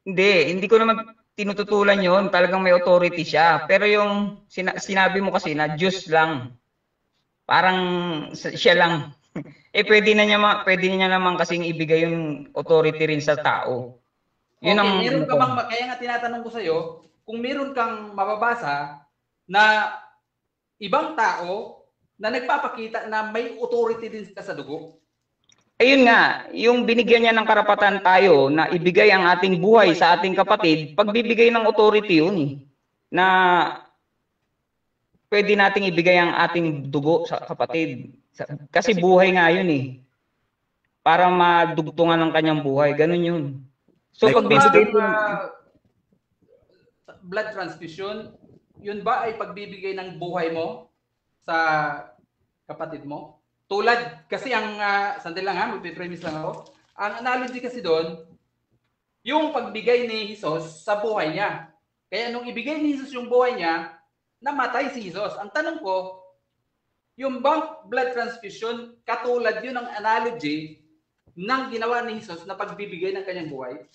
Hindi ko naman tinututulan yon, talagang may authority siya. Pero yung sinabi mo kasi na Diyos lang, parang siya lang. Pwede niya naman kasing ibigay yung authority rin sa tao. Yun Okay, ang meron ka bang, kaya nga tinatanong ko sa'yo, kung meron kang mababasa na ibang tao na nagpapakita na may authority din ka sa dugo? ayun nga, yung binigyan niya ng karapatan tayo na ibigay ang ating buhay sa ating kapatid, pagbibigay ng authority yun eh. Na pwede nating ibigay ang ating dugo sa kapatid. Kasi buhay nga yun eh. Para madugtungan ng kanyang buhay. Ganun yun. So Next pagbibigay question. Blood transfusion, yun ba ay pagbibigay ng buhay mo sa kapatid mo? Tulad, kasi ang, sandali lang ha, magpipremise lang ako. Ang analogy kasi doon, yung pagbigay ni Jesus sa buhay niya. Kaya nung ibigay ni Jesus yung buhay niya, namatay si Jesus. Ang tanong ko, yung bang blood transfusion, katulad yun ng analogy ng ginawa ni Jesus na pagbibigay ng kanyang buhay?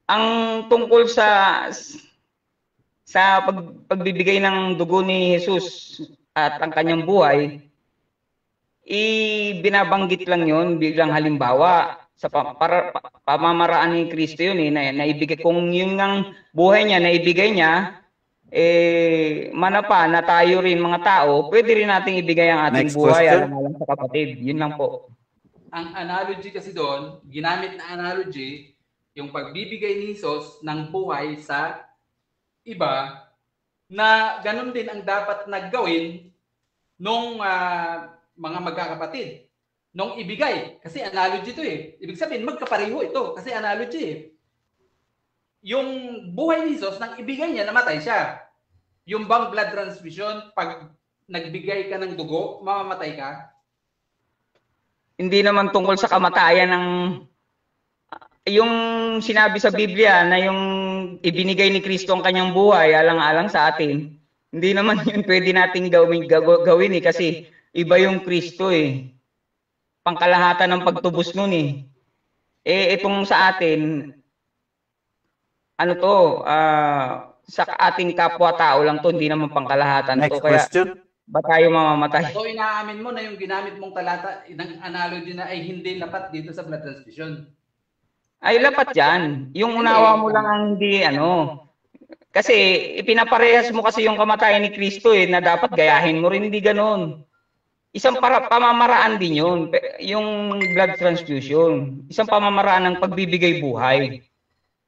Ang tungkol sa pagbibigay ng dugo ni Jesus at ang kanyang buhay, binabanggit lang yon bilang halimbawa sa pamamaraan ni Kristo yun eh, na ibigay, kung yun ng buhay niya na ibigay niya, manapa na tayo rin mga tao, pwede rin nating ibigay ang ating Next buhay question. alang-alang sa kapatid. Yun lang po. Ang analogy kasi doon, ginamit na analogy, yung pagbibigay ni Jesus ng buhay sa iba, na ganun din ang dapat naggawin nung mga magkakapatid. Nung ibigay, kasi analogy to eh. Ibig sabihin, magkapareho ito, kasi analogy eh. Yung buhay ni Jesus, nang ibigay niya, namatay siya. Yung bang blood transfusion, pag nagbigay ka ng dugo, mamamatay ka? Hindi naman tungkol sa kamatayan ng yung sinabi sa Biblia na yung ibinigay ni Kristo ang kanyang buhay alang-alang sa atin. Hindi naman yun pwede nating gawin eh, kasi iba yung Kristo eh. Pangkalahatan ng pagtubos nun eh. Itong sa atin, ano to, sa ating kapwa-tao lang to, hindi naman pangkalahatan Next to. Kaya question. ba tayo mamamatay? So inaamin mo na yung ginamit mong talata ng analogy na ay hindi lapat dito sa blood transfusion? Ay, lapat yan. Yung unawa mo lang ang hindi, kasi ipinaparehas mo kasi yung kamatayan ni Kristo eh, na dapat gayahin mo rin, hindi ganoon. Isang pamamaraan din yun, yung blood transfusion. Isang pamamaraan ng pagbibigay buhay.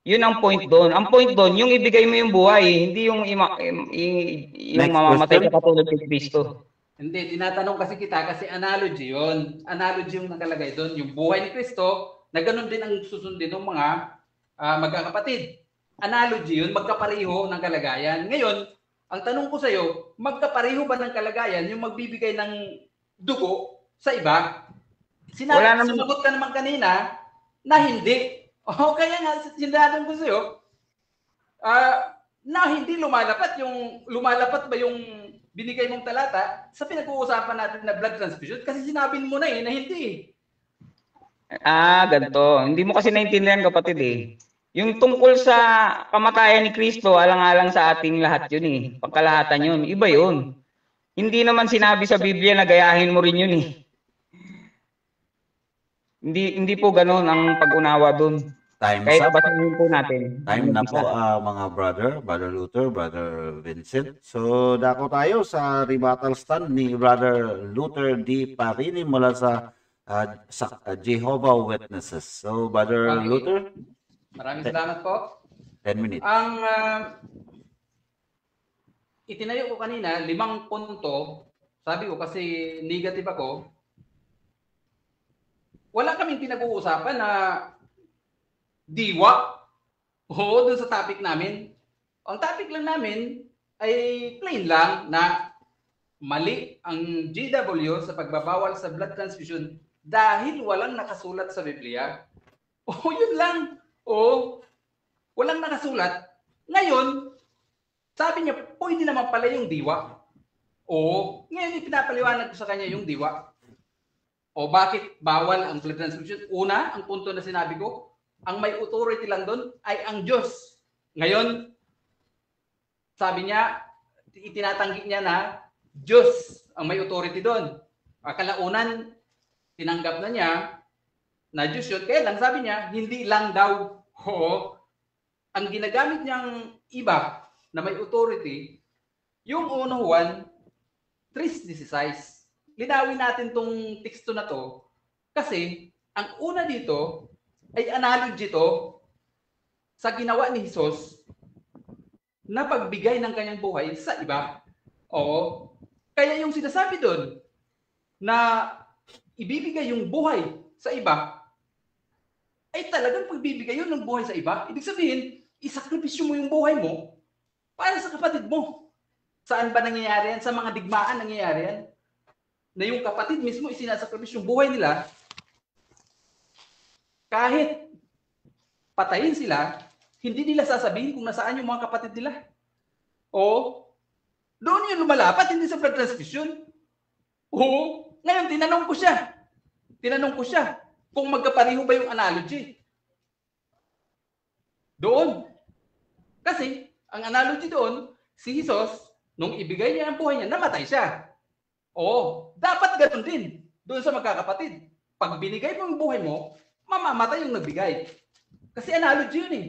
Yun ang point doon. Ang point doon, yung ibigay mo yung buhay, hindi yung Next mamamatay question. ka katulad kay Kristo. Hindi, tinatanong kasi kita kasi analogy yun. Analogy yung nakalagay doon. Yung buhay ni Kristo, na ganun din ang susundin ng mga magkakapatid. Analogy yun, magkapareho ng kalagayan. Ngayon, ang tanong ko sa iyo, magkapareho ba ng kalagayan yung magbibigay ng dugo sa iba? Sumagot ka naman kanina na hindi. O kaya nga, sinatanong ko sa iyo, na hindi lumalapat ba yung binigay mong talata sa pinag-uusapan natin na blood transfusion? Kasi sinabi mo na na hindi. Ganito. Hindi mo kasi naintindihan, kapatid eh. Yung tungkol sa kamatayan ni Kristo, alang-alang sa ating lahat yun eh. Pagkalahatan yun. Iba yun. Hindi naman sinabi sa Biblia na gayahin mo rin yun eh. Hindi po ganoon ang pag-unawa doon. Kahit basahin po natin. Time na po mga Brother Luther, Brother Vincent. So dako tayo sa rebuttal stand ni Brother Luther D. Parini mula sa Jehovah Witnesses. So Brother Luther, maraming salamat po. 10 minutes. Ang itinayo ko kanina, 5 punto. Sabi ko kasi negative ako. Wala kaming pinag-uusapan na diwa. Oo, dun sa topic namin. Ang topic lang namin ay plain lang na mali ang GW sa pagbabawal sa blood transfusion dahil walang nakasulat sa Biblia. Yun lang. Walang nakasulat. Ngayon, sabi niya, pwede naman pala yung diwa. Ngayon ipinapaliwanag ko sa kanya yung diwa. Bakit bawal ang blood transfusion? Una, ang punto na sinabi ko, ang may authority lang doon ay ang Diyos. Ngayon, sabi niya, itinatanggi niya na Diyos ang may authority doon. Kalaunan, tinanggap na niya na Diyos yun. Kaya lang sabi niya, hindi lang daw. Oo. Ang ginagamit niyang iba na may authority, yung 1 Juan 3:16. Linawin natin tong teksto na to kasi ang una dito ay analogy to sa ginawa ni Jesus na pagbigay ng kanyang buhay sa iba. Oo. Kaya yung sinasabi doon na ibibigay yung buhay sa iba, ay talagang pagbibigay yun ng buhay sa iba. Ibig sabihin, isakripisyo mo yung buhay mo para sa kapatid mo. Saan ba nangyayari yan? Sa mga digmaan nangyayari yan? Na yung kapatid mismo isinasakripisyo yung buhay nila, kahit patayin sila, hindi nila sasabihin kung nasaan yung mga kapatid nila. O, doon yung lumalapat, hindi sa blood transfusion. Oo. Ngayon, tinanong ko siya kung magkapareho ba yung analogy. Doon. Kasi, ang analogy doon, si Jesus, nung ibigay niya ang buhay niya, namatay siya. Oo. Dapat ganun din. Doon sa magkakapatid. Pag binigay mo yung buhay mo, mamamatay yung nagbigay. Kasi analogy yun eh.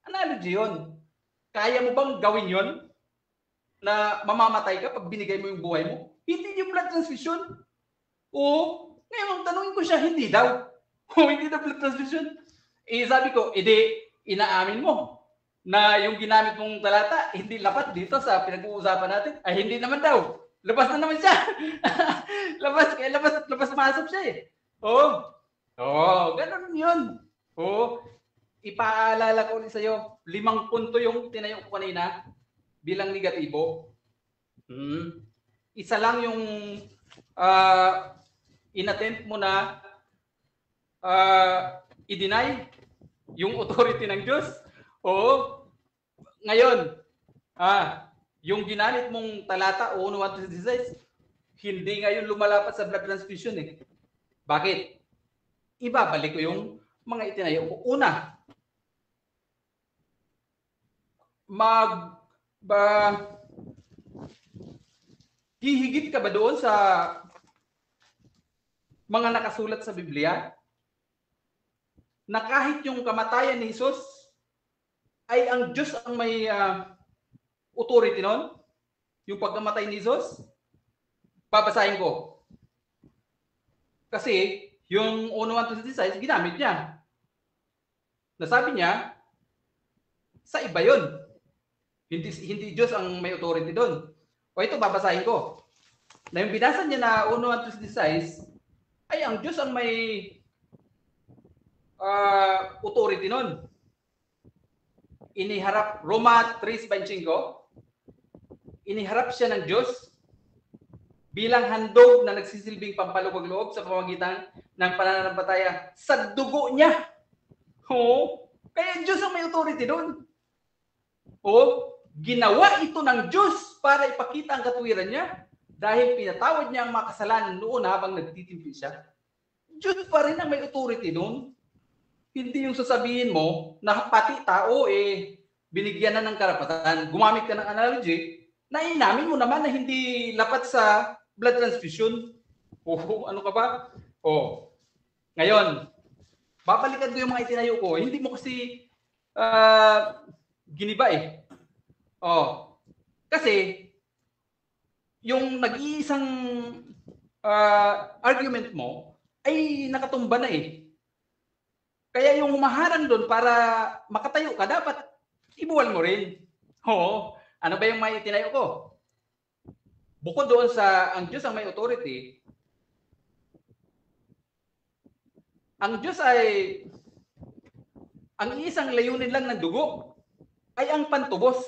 Analogy yun. Kaya mo bang gawin yun? Na mamamatay ka pag binigay mo yung buhay mo? Hindi yung blood transfusion. Oo. Ngayon, tanungin ko siya, hindi daw. Hindi na blood transfusion. Sabi ko, inaamin mo na yung ginamit mong talata, hindi lapat dito sa pinag-uusapan natin. Ay, hindi naman daw. Labas na naman siya. labas masok siya eh. Oo, ganun yun. Oo. Ipaalala ko ulit sa'yo, 5 punto yung tinayo ko kanina bilang negatibo. Isa lang yung inattempt mo na i-deny yung authority ng Diyos. Oo. Ngayon, yung ginamit mong talata 1:16, hindi ngayon lumalapat sa blood transfusion eh. Bakit? Ibabalik ko yung mga itinayo ko. Una, hihigit ka ba doon sa mga nakasulat sa Biblia na kahit yung kamatayan ni Jesus ay ang Diyos ang may authority nun? Yung pagkamatay ni Jesus? Babasahin ko. Kasi yung 1:16 ginamit niya. Nasabi niya, sa iba yun. Hindi Diyos ang may authority doon. O ito, babasahin ko. Na yung binasa niya na 1:16 ay ang Diyos ang may authority nun. Iniharap, Roma 3:25, iniharap siya ng Diyos bilang handog na nagsisilbing pampalubag loob sa pamamagitan ng pananampalataya sa dugo niya. Oo. Kaya Diyos ang may authority doon. Oo. Ginawa ito ng Diyos para ipakita ang katuwiran niya dahil pinatawad niya ang mga kasalanan noon habang nagtitimpi siya. Diyos pa rin ang may authority doon. Hindi yung sasabihin mo na pati tao binigyan na ng karapatan. Gumamit ka ng analogy na inamin mo naman na hindi lapat sa blood transfusion. Ano ka ba? Ngayon, babalikan ko yung mga itinayo ko. Hindi mo kasi giniba eh. Kasi yung nag-iisang argument mo ay nakatumba na eh. Kaya yung humaharang doon para makatayo ka, dapat ibuwal mo rin. Ano ba yung may itinayo ko? Bukod doon sa ang Diyos ang may authority, ang Diyos ay ang isang layunin lang ng dugo ay ang pantubos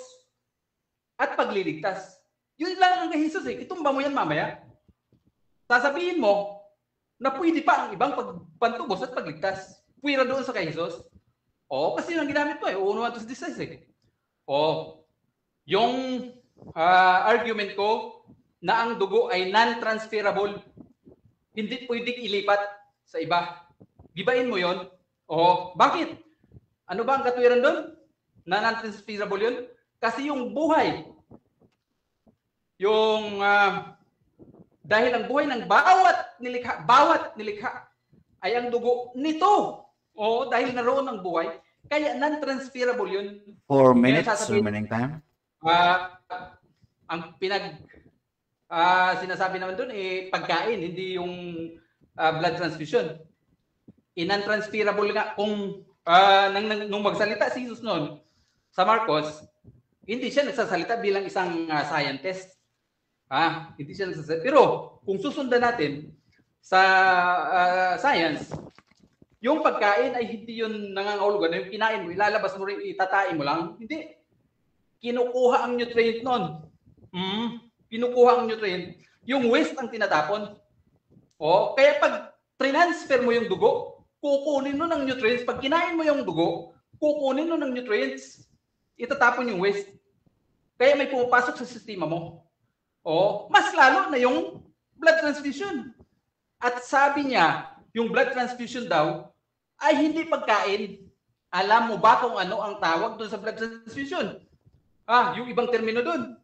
at pagliligtas. Yun lang ang kay Jesus eh. Itumba mo yan mamaya. Sasabihin mo na pwede pa ang ibang pantubos at pagligtas. Pwera doon sa kay Jesus. Kasi yung ginamit mo 1:16 eh. Yung argument ko na ang dugo ay non-transferable. Hindi pwedeng ilipat sa iba. Gibain mo yon. Bakit? Ano ba ang katwiran doon? Na non-transferable yun? Kasi yung buhay, yung Dahil ang buhay ng bawat nilikha ay ang dugo nito. O dahil naroon ang buhay, kaya non-transferable yun. 4 minutes remaining time. Ang sinasabi naman doon pagkain, hindi yung blood transfusion. Non-transferable nga kung nung magsalita si Jesus noon sa Marcos, hindi siya nagsasalita bilang isang scientist. Hindi siya nagsasalita. Pero kung susundan natin sa science, yung pagkain ay hindi yun nangangahulugan. Yung kinain mo, ilalabas mo rin, itatain mo lang. Hindi. Kinukuha ang nutrient nun. Kinukuha ang nutrient. Yung waste ang tinatapon. Kaya pag transfer mo yung dugo, kukunin nun ang nutrients. Pag kinain mo yung dugo, kukunin nun ang nutrients. Itatapon yung waste. Kaya may pumapasok sa sistema mo. Mas lalo na yung blood transfusion. At sabi niya, yung blood transfusion daw, ay hindi pagkain. Alam mo ba kung ano ang tawag doon sa blood transfusion? Yung ibang termino doon.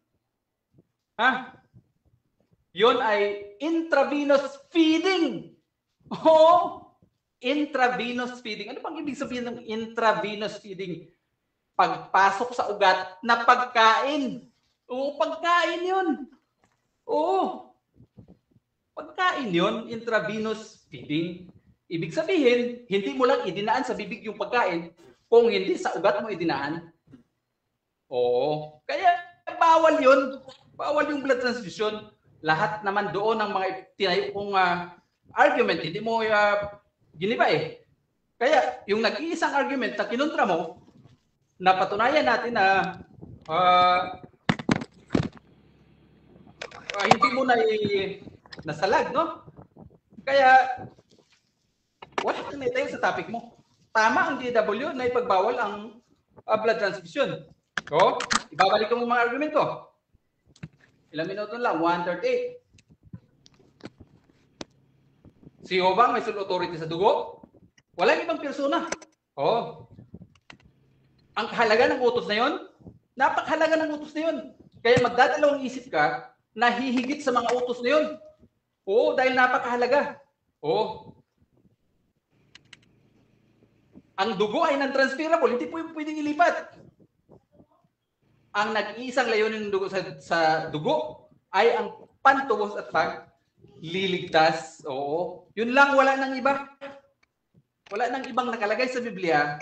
Yun ay intravenous feeding. Intravenous feeding. Ano bang ibig sabihin ng intravenous feeding? Pagpasok sa ugat na pagkain. Pagkain yun. Pagkain yun, intravenous feeding. Ibig sabihin, hindi mo lang idinaan sa bibig yung pagkain, kung hindi sa ugat mo idinaan. Kaya bawal yun. Bawal yung blood transfusion. Lahat naman doon ng mga tinayo kong argument, hindi mo giniba Kaya yung nag-iisang argument na kinontra mo, napatunayan natin na hindi mo na nasalag, no? Kaya wala na tayo sa topic mo. Tama ang DW na ipagbawal ang blood transfusion. Ibabalik ko mo mga argument ko. Ilang minuto lang? 1:38. Si Jehovah may sole authority sa dugo. Walang ibang persona. Ang kahalaga ng utos na yon, napakahalaga ng utos na yon. Kaya magdadalawang isip ka na hihigit sa mga utos na yon. Dahil napakahalaga. Ang dugo ay non-transferable, hindi po pwedeng ilipat. Ang nag-iisang layunin ng dugo sa dugo ay ang pantubos at pagliligtas. Yun lang, wala nang iba. Wala nang ibang nakalagay sa Biblia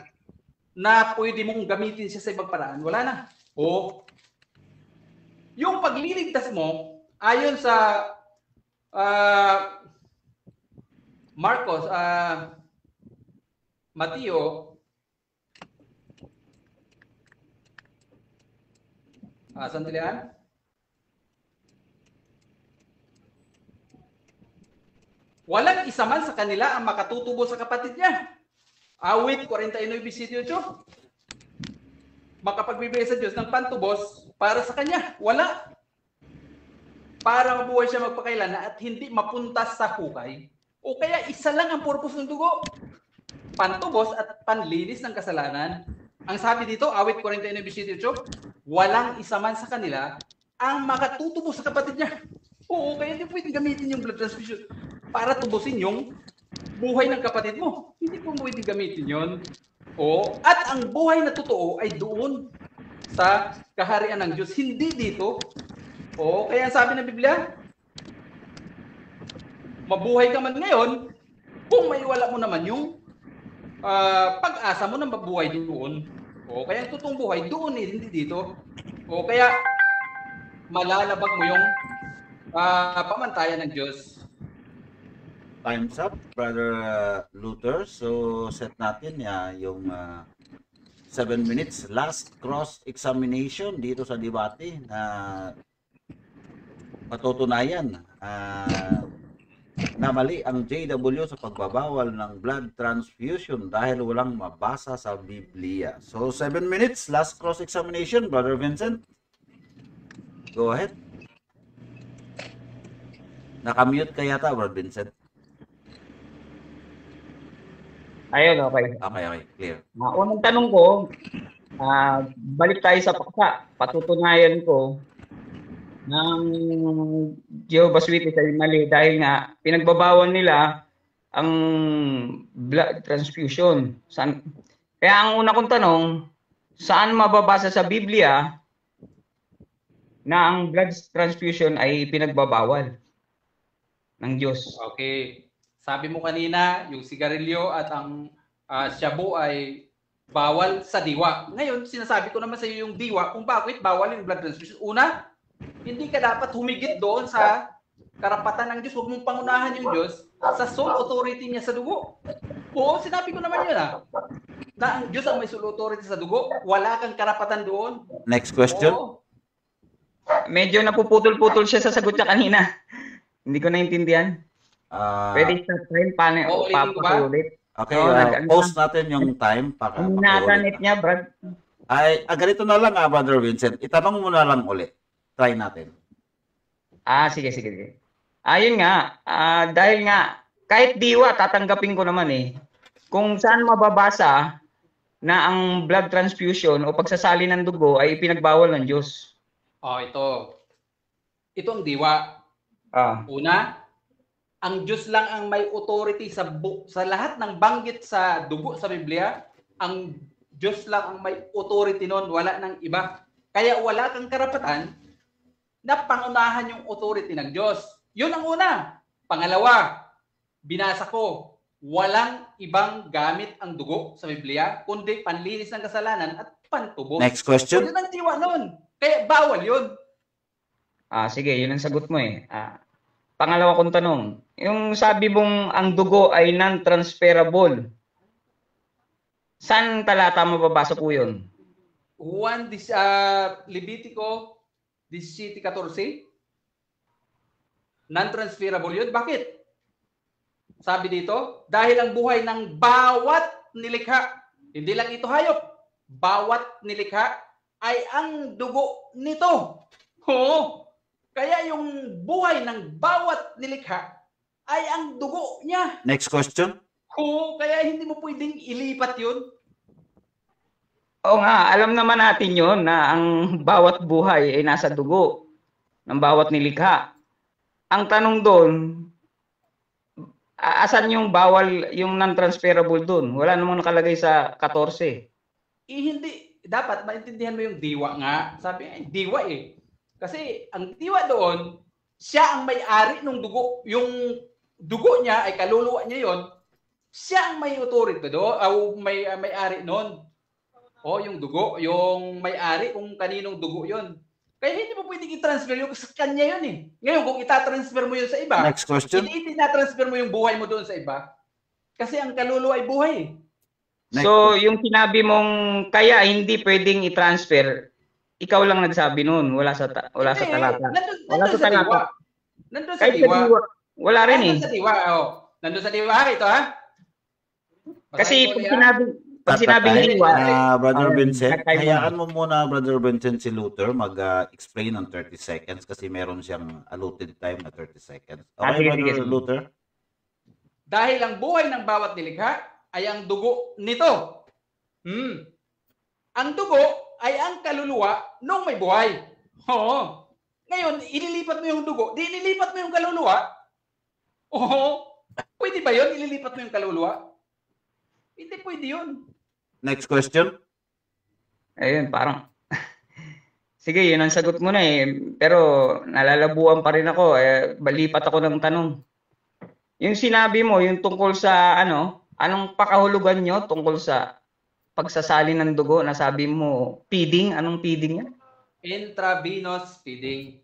na pwede mong gamitin siya sa ibang paraan. Wala na. Yung pagliligtas mo, ayon sa Marcos, Mateo, sandalian. Walang isa man sa kanila ang makatutubo sa kapatid niya. Awit 49:18. Makapagbibigay sa Diyos ng pantubos para sa kanya. Wala. Para mabuhay siya magpakailan at hindi mapuntas sa hukay. Kaya isa lang ang purpose ng dugo. Pantubos at panlinis ng kasalanan. Ang sabi dito, awit 49:18, walang isa man sa kanila ang makatutubo sa kapatid niya. Kaya hindi pwedeng gamitin yung blood transfusion para tubusin yung buhay ng kapatid mo. Hindi po pwedeng gamitin yun. At ang buhay na totoo ay doon sa kaharian ng Diyos, hindi dito. Kaya sabi ng Biblia, mabuhay ka man ngayon, kung may wala mo naman yung pag-asa mo na mabuhay doon. Kaya ang totoong buhay doon hindi dito. Kaya malalabag mo yung pamantayan ng Diyos. Time's up, Brother Luther. So, set natin yung 7 minutes last cross-examination dito sa debate na patutunayan na mali ang JW sa pagbabawal ng blood transfusion dahil walang mabasa sa Biblia. So, 7 minutes last cross-examination, Brother Vincent. Go ahead. Nakamute ka yata, Brother Vincent. Ayun, okay. Okay, clear. Unang tanong ko, balik tayo sa paksa. Patutunayan ko ng Jehovah's Witness ay mali dahil nga pinagbabawal nila ang blood transfusion. Kaya ang una kong tanong, saan mababasa sa Biblia na ang blood transfusion ay pinagbabawal ng Diyos? Okay. Sabi mo kanina, yung sigarilyo at ang shabu ay bawal sa diwa. Ngayon, sinasabi ko naman sa iyo yung diwa kung bakit bawal yung blood transfusion. Una, hindi ka dapat humigit doon sa karapatan ng Diyos. Huwag mong pangunahan yung Diyos sa sole authority niya sa dugo. Oo, sinabi ko naman yun na ang Diyos ang may sole authority sa dugo. Wala kang karapatan doon. Next question. Oo. Medyo napuputol-putol siya sa sagot niya kanina. Hindi ko naintindihan. Pwede sa time, paano ulitin ko ba? ulit? Okay, post natin yung time. Ang nakanet niya, Brad. Ganito na lang, Brother Vincent. Itanong mo na lang ulit. Try natin. Sige. Ayun nga, dahil nga, kahit diwa, tatanggapin ko naman eh. Kung saan mababasa na ang blood transfusion o pagsasali ng dugo ay pinagbawal ng Diyos. Ito. Ito ang diwa. Una, ang Diyos lang ang may authority sa lahat ng banggit sa dugo sa Biblia. Ang Diyos lang ang may authority noon, wala ng iba. Kaya wala kang karapatan na pangunahan yung authority ng Diyos. Yun ang una. Pangalawa, binasa ko, walang ibang gamit ang dugo sa Biblia, kundi panlinis ng kasalanan at pantubos. Next question. Yun ang diwa noon. Kaya bawal yun. Sige, yun ang sagot mo eh. Pangalawa kong tanong, yung sabi mong ang dugo ay non-transferable. Saan talata mababasa po yun? Levitico 17:14. Non-transferable yun. Bakit? Sabi dito, dahil ang buhay ng bawat nilikha, hindi lang ito hayop, bawat nilikha ay ang dugo nito. Oo. Kaya yung buhay ng bawat nilikha ay ang dugo niya. Next question. Oo, kaya hindi mo pwedeng ilipat yun. Oo nga, alam naman natin yun na ang bawat buhay ay nasa dugo ng bawat nilikha. Ang tanong doon, asan yung bawal, yung non-transferable doon? Wala namang nakalagay sa 14. Hindi. Dapat maintindihan mo yung diwa nga. Sabi nga, diwa eh. Kasi ang diwa doon, siya ang may-ari ng dugo. Yung dugo niya ay kaluluwa niya yon. Siya ang may authority doon, o may-ari noon. Yung dugo, yung may-ari kung kaninong dugo yon. Kaya hindi mo pwedeng i-transfer yung sa kanya yun eh. Ngayon, kung itatransfer mo yun sa iba, Next question. hindi na-transfer mo yung buhay mo doon sa iba. Kasi ang kaluluwa ay buhay eh. So, yung sinabi mong kaya hindi pwedeng i-transfer, ikaw lang nagsabi noon, wala sa talata. Wala sa talata. Nandun sa diwa. Wala rin eh. Nandun sa diwa. Nandun sa diwa ito ha. Kasi pag sinabing diwa, Brother Vincent, hayaan mo muna, Brother Vincent, si Luther mag-explain ng 30 seconds kasi meron siyang allotted time na 30 seconds. Okay, Brother Luther? Dahil ang buhay ng bawat nilikha ay ang dugo nito. Ang dugo ay ang kaluluwa nung may buhay. Oo. Ngayon, ililipat mo yung dugo, di ililipat mo yung kaluluwa. Oo. Pwede ba yun? Ililipat mo yung kaluluwa? Hindi pwede yun. Next question. Ayun, parang sige, yun ang sagot mo na eh. Pero nalalabuan pa rin ako. Balipat ako ng tanong. Yung sinabi mo, yung tungkol sa anong pakahulugan nyo tungkol sa pagsasali ng dugo na sabi mo, feeding? Anong feeding yan? Intravenous feeding.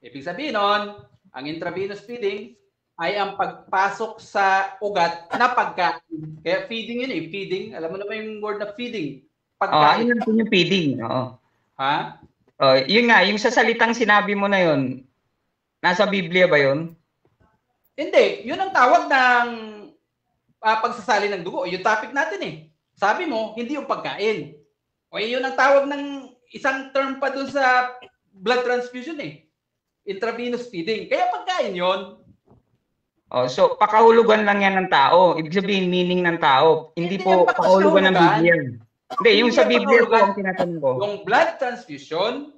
Ibig sabihin nun, ang intravenous feeding ay ang pagpasok sa ugat na pagkain. Kaya feeding yun eh. Feeding. Alam mo naman yung word na feeding. Pagkain. Ano yung feeding? Oo. Ha? Yun nga, yung sa salitang sinabi mo na yun, nasa Biblia ba yun? Hindi. Yun ang tawag ng pagsasali ng dugo. Yung topic natin eh. Sabi mo, hindi yung pagkain. Yun ang tawag ng isang term pa dun sa blood transfusion eh. Intravenous feeding. Kaya pagkain yun. So, pakahulugan lang yan ng tao. Ibig sabihin, meaning ng tao. Hindi po pakahulugan ng Biblia. Hindi, yung sa Biblia po ang tinatanong ko. Yung blood transfusion,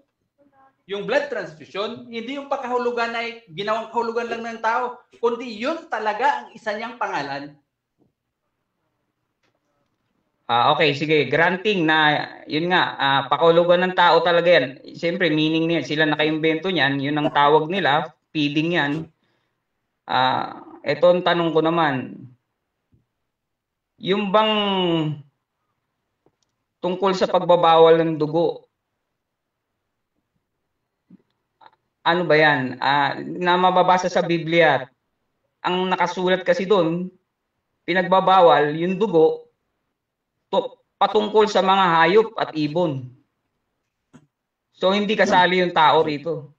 yung blood transfusion, hindi yung pakahulugan ay ginawang kahulugan lang ng tao, kundi yun talaga ang isa niyang pangalan. Okay, sige. Granting na, yun nga, pakahulugan ng tao talaga yan. Siyempre, meaning niya, sila nakaimbento niyan, yun ang tawag nila, feeding yan. Ito ang tanong ko naman. Yung bang tungkol sa pagbabawal ng dugo, ano ba yan? Na mababasa sa Biblia, ang nakasulat kasi doon, pinagbabawal yung dugo patungkol sa mga hayop at ibon. So hindi kasali yung tao rito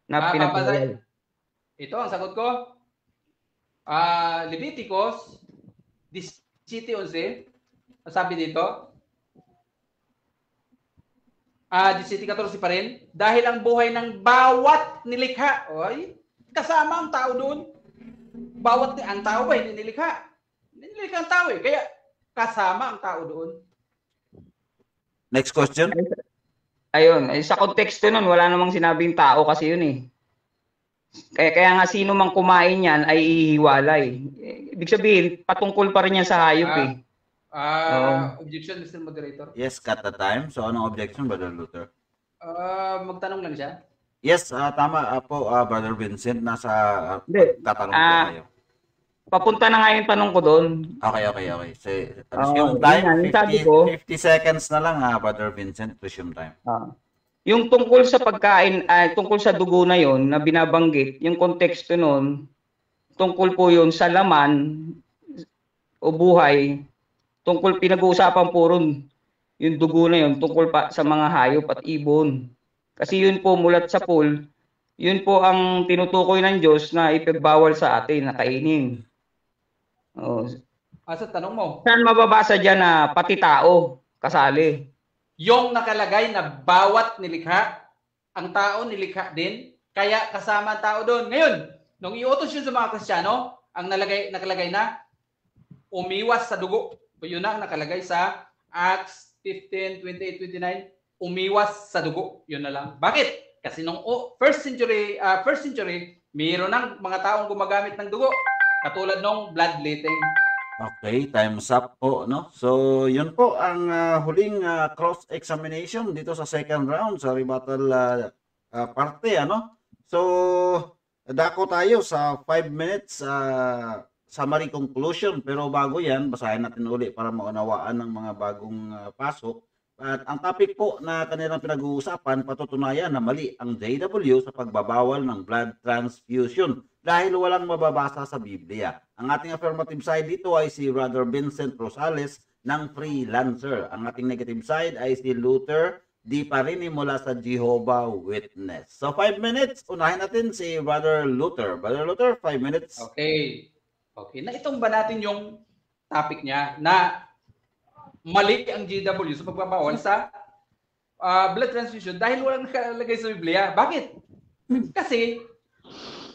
na pinagbabawal. Ito ang sagot ko. Leviticus 17:11, sabi dito, 17:14 pa rin, dahil ang buhay ng bawat nilikha, kasama ang tao doon. Ang tao ba hindi nilikha? Hindi nilikha ang tao eh. Kaya kasama ang tao doon. Next question. Ayun, sa konteksto nun, wala namang sinabing tao kasi yun eh. Kaya nga sino mang kumain yan ay ihiwalay. Ibig sabihin, patungkol pa rin yan sa hayop eh. Objection, Mr. Moderator. Yes, cut the time. So, anong objection, Brother Luther? Magtanong lang siya. Yes, tama po, Brother Vincent. Nasa tatanong po kayo. Papunta na nga yung tanong ko doon. Okay. Resume time, 50 seconds na lang, Brother Vincent. Resume time. Yung tungkol sa pagkain, tungkol sa dugo na yon na binabanggit, yung konteksto nun, tungkol po yun sa laman o buhay, tungkol pinag-uusapan po ron yung dugo na yun, tungkol pa sa mga hayop at ibon. Kasi yun po mulat sa pool, yun po ang tinutukoy ng Diyos na ipagbawal sa atin na kainin. Sa tanong mo, saan mababasa dyan na pati tao kasali? Yung nakalagay na bawat nilikha, ang tao nilikha din, kaya kasama ang tao doon. Ngayon, nung iutos yun sa mga Kristiyano, ang nakalagay na umiwas sa dugo. Yun na ang nakalagay sa Acts 15:28-29, umiwas sa dugo. Yun na lang. Bakit? Kasi nung first century, mayroon ng mga taong gumagamit ng dugo, katulad nung bloodletting. Okay, time's up po, no? So, yun po ang huling cross-examination dito sa second round sa rebuttal parte, ano? So, dako tayo sa 5 minutes summary conclusion. Pero bago yan, basahin natin uli para maunawaan ng mga bagong pasok. At ang topic po na kanilang pinag-uusapan, patutunayan na mali ang JW sa pagbabawal ng blood transfusion dahil walang mababasa sa Biblia. Ang ating affirmative side dito ay si Brother Vincent Rosales ng Freelancer. Ang ating negative side ay si Luther Di Parini mula sa Jehovah Witness. So 5 minutes, unahin natin si Brother Luther. Brother Luther, 5 minutes. Okay. Na itong ba natin yung topic niya na mali ang GW sa pagbabawal sa blood transfusion dahil walang nakalagay sa Biblia. Bakit? Kasi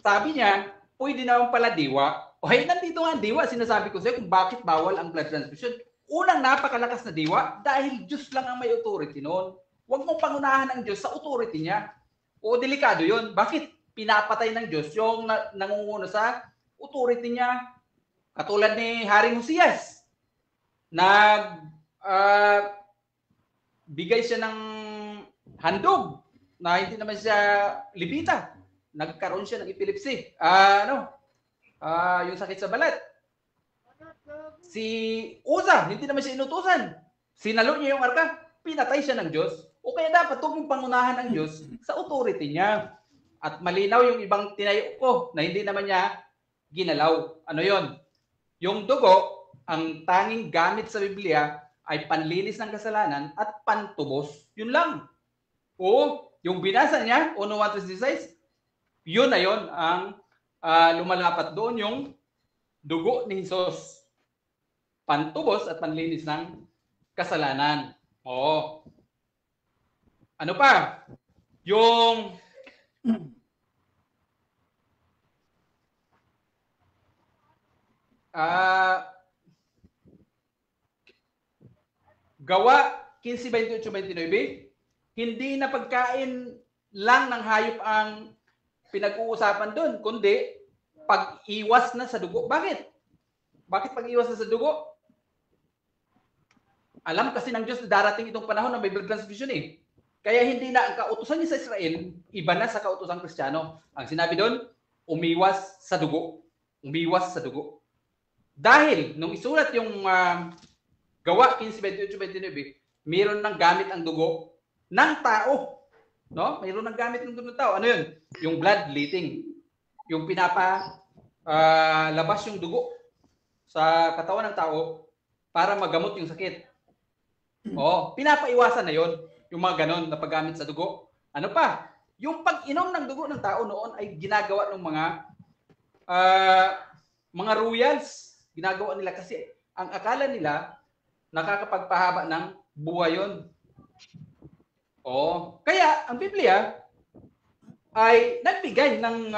sabi niya, pwede naman pala diwa. Nandito nga ang diwa. Sinasabi ko sa'yo kung bakit bawal ang blood transfusion. Unang napakalakas na diwa dahil Diyos lang ang may authority noon. Huwag mong pangunahan ng Diyos sa authority niya. Delikado yun. Bakit? Pinapatay ng Diyos yung nangunguna sa authority niya. Katulad ni Haring Hosias. Bigay siya ng handog na hindi naman siya libita. Nagkaroon siya ng epilepsy. Yung sakit sa balat. Si Uza, hindi naman siya inutusan. Sinalo niya yung arka, pinatay siya ng Diyos. O kaya dapat huwag mong pangunahan ng Diyos sa authority niya. At malinaw yung ibang tinayo ko na hindi naman niya ginalaw. Ano yon? Yung dugo, ang tanging gamit sa Biblia ay panlinis ng kasalanan at pantubos. Yun lang. Yung binasa niya, 1:1-6, yun na yun ang lumalapat doon yung dugo ni Jesus. Pantubos at panlinis ng kasalanan. Ano pa? Yung Gawa 15:28-29, hindi na pagkain lang ng hayop ang pinag-uusapan doon, kundi pag-iwas na sa dugo. Bakit? Bakit pag-iwas na sa dugo? Alam kasi ng Diyos na darating itong panahon na may blood transfusion eh. Kaya hindi na ang kautusan niya sa Israel, iba na sa kautusan Kristiyano. Ang sinabi doon, umiwas sa dugo. Umiwas sa dugo. Dahil, nung isulat yung Gawa 15:28-29, mayroon ng gamit ang dugo ng tao. No? Mayroon ng gamit ng dugo ng tao. Ano yun? Yung bloodletting. Yung labas yung dugo sa katawan ng tao para magamot yung sakit. Pinapaiwasan na yon yung mga ganon na paggamit sa dugo. Ano pa? Yung pag-inom ng dugo ng tao noon ay ginagawa ng mga royals. Ginagawa nila kasi ang akala nila nakakapagpahaba ng buhay yun. Kaya ang Biblia ay nagbigay ng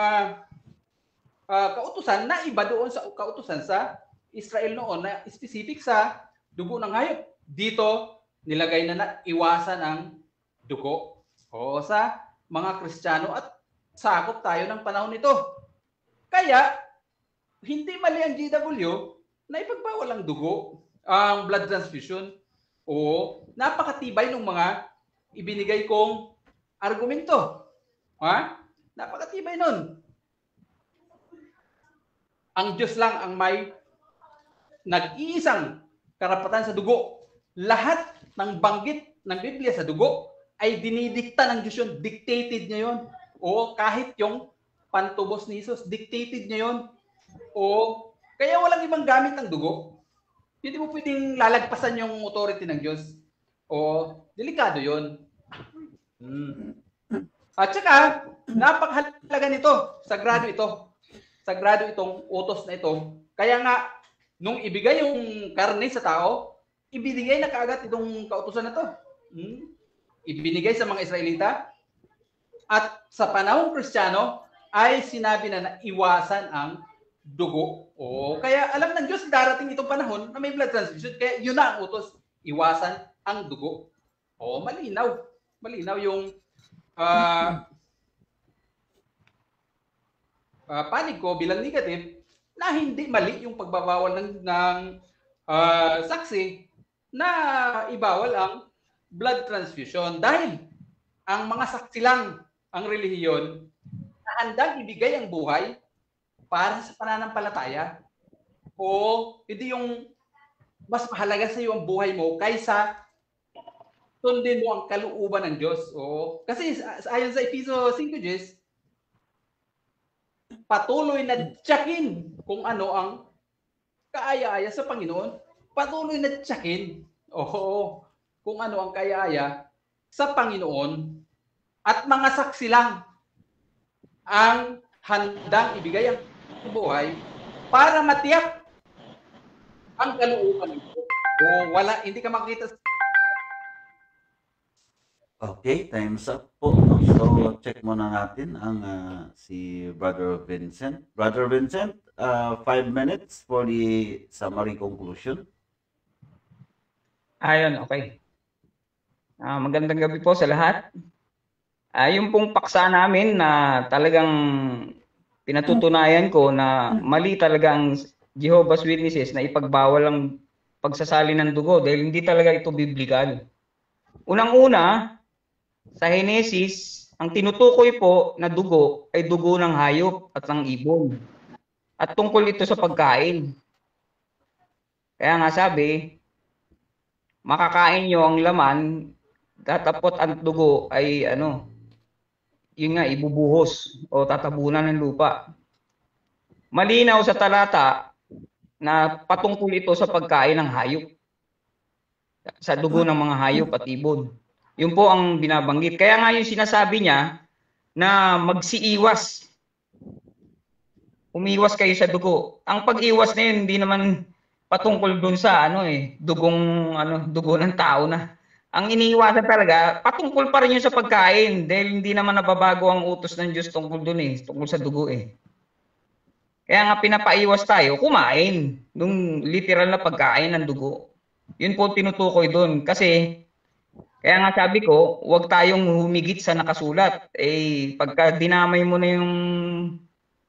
kautusan na iba doon sa kautusan sa Israel noon na specific sa dugo ng hayop. Dito nilagay na iwasan ang dugo. Sa mga Kristiyano at sakop tayo ng panahon nito. Kaya hindi mali ang GW na ipagbawal ang dugo, ang blood transfusion. Napakatibay ng mga ibinigay kong argumento. Napakatibay nun. Ang Diyos lang ang may nag-iisang karapatan sa dugo. Lahat ng banggit ng Biblia sa dugo ay dinidikta ng Diyos yun. Dictated niya yun. Kahit yung pantubos ni Jesus, dictated niya yun. Kaya walang ibang gamit ng dugo. Hindi mo pwedeng lalagpasan yung authority ng Diyos. Delikado yun. At saka, napakahalaga nito. Sagrado ito. Sagrado itong utos na ito. Kaya nga, nung ibigay yung karne sa tao, ibinigay na kaagad itong kautusan na to. Ibinigay sa mga Israelita. At sa panahong Kristiyano, ay sinabi na iwasan ang dugo. Kaya alam ng Diyos darating itong panahon na may blood transfusion. Kaya yun na ang utos. Iwasan ang dugo. Malinaw. Malinaw yung panig ko bilang negative na hindi mali yung pagbabawal ng saksi na ibawal ang blood transfusion dahil ang mga saksi lang ang relihiyon na handang ibigay ang buhay para sa pananampalataya hindi yung mas mahalaga sa iyo ang buhay mo kaysa sundin mo ang kalooban ng Diyos. Kasi ayon sa Efeso 5:10, patuloy na tiyakin kung ano ang kaaya-aya sa Panginoon. Patuloy na tiyakin. Kung ano ang kaaya-aya sa Panginoon. At mga saksi lang ang handang ibigay ang buhay para matiyak ang kalooban ng Diyos. Hindi ka makita. Okay, time's up po. No? So, check muna natin ang si Brother Vincent. Brother Vincent, 5 minutes for the summary conclusion. Ayun, okay. Magandang gabi po sa lahat. Yung pong paksa namin na talagang pinatutunayan ko na mali talaga ang Jehovah's Witnesses na ipagbawal ang pagsasali ng dugo dahil hindi talaga ito biblikal. Unang-una, sa Henesis, ang tinutukoy po na dugo ay dugo ng hayop at ng ibon. At tungkol ito sa pagkain. Kaya nga sabi, makakain nyo ang laman, tatapot ang dugo ay yun nga, ibubuhos o tatabunan ng lupa. Malinaw sa talata na patungkol ito sa pagkain ng hayop. Sa dugo ng mga hayop at ibon. Yun po ang binabanggit. Kaya nga yung sinasabi niya na magsiiwas. Umiwas kayo sa dugo. Ang pag-iwas na yun, hindi naman patungkol dun sa dugo ng tao na. Ang iniiwasan talaga, patungkol pa rin yun sa pagkain dahil hindi naman nababago ang utos ng Diyos tungkol dun tungkol sa dugo Kaya nga pinapaiwas tayo, kumain nung literal na pagkain ng dugo. Yun po tinutukoy dun kasi Kaya nga sabi ko, huwag tayong humigit sa nakasulat. Eh, pagka dinamay mo na yung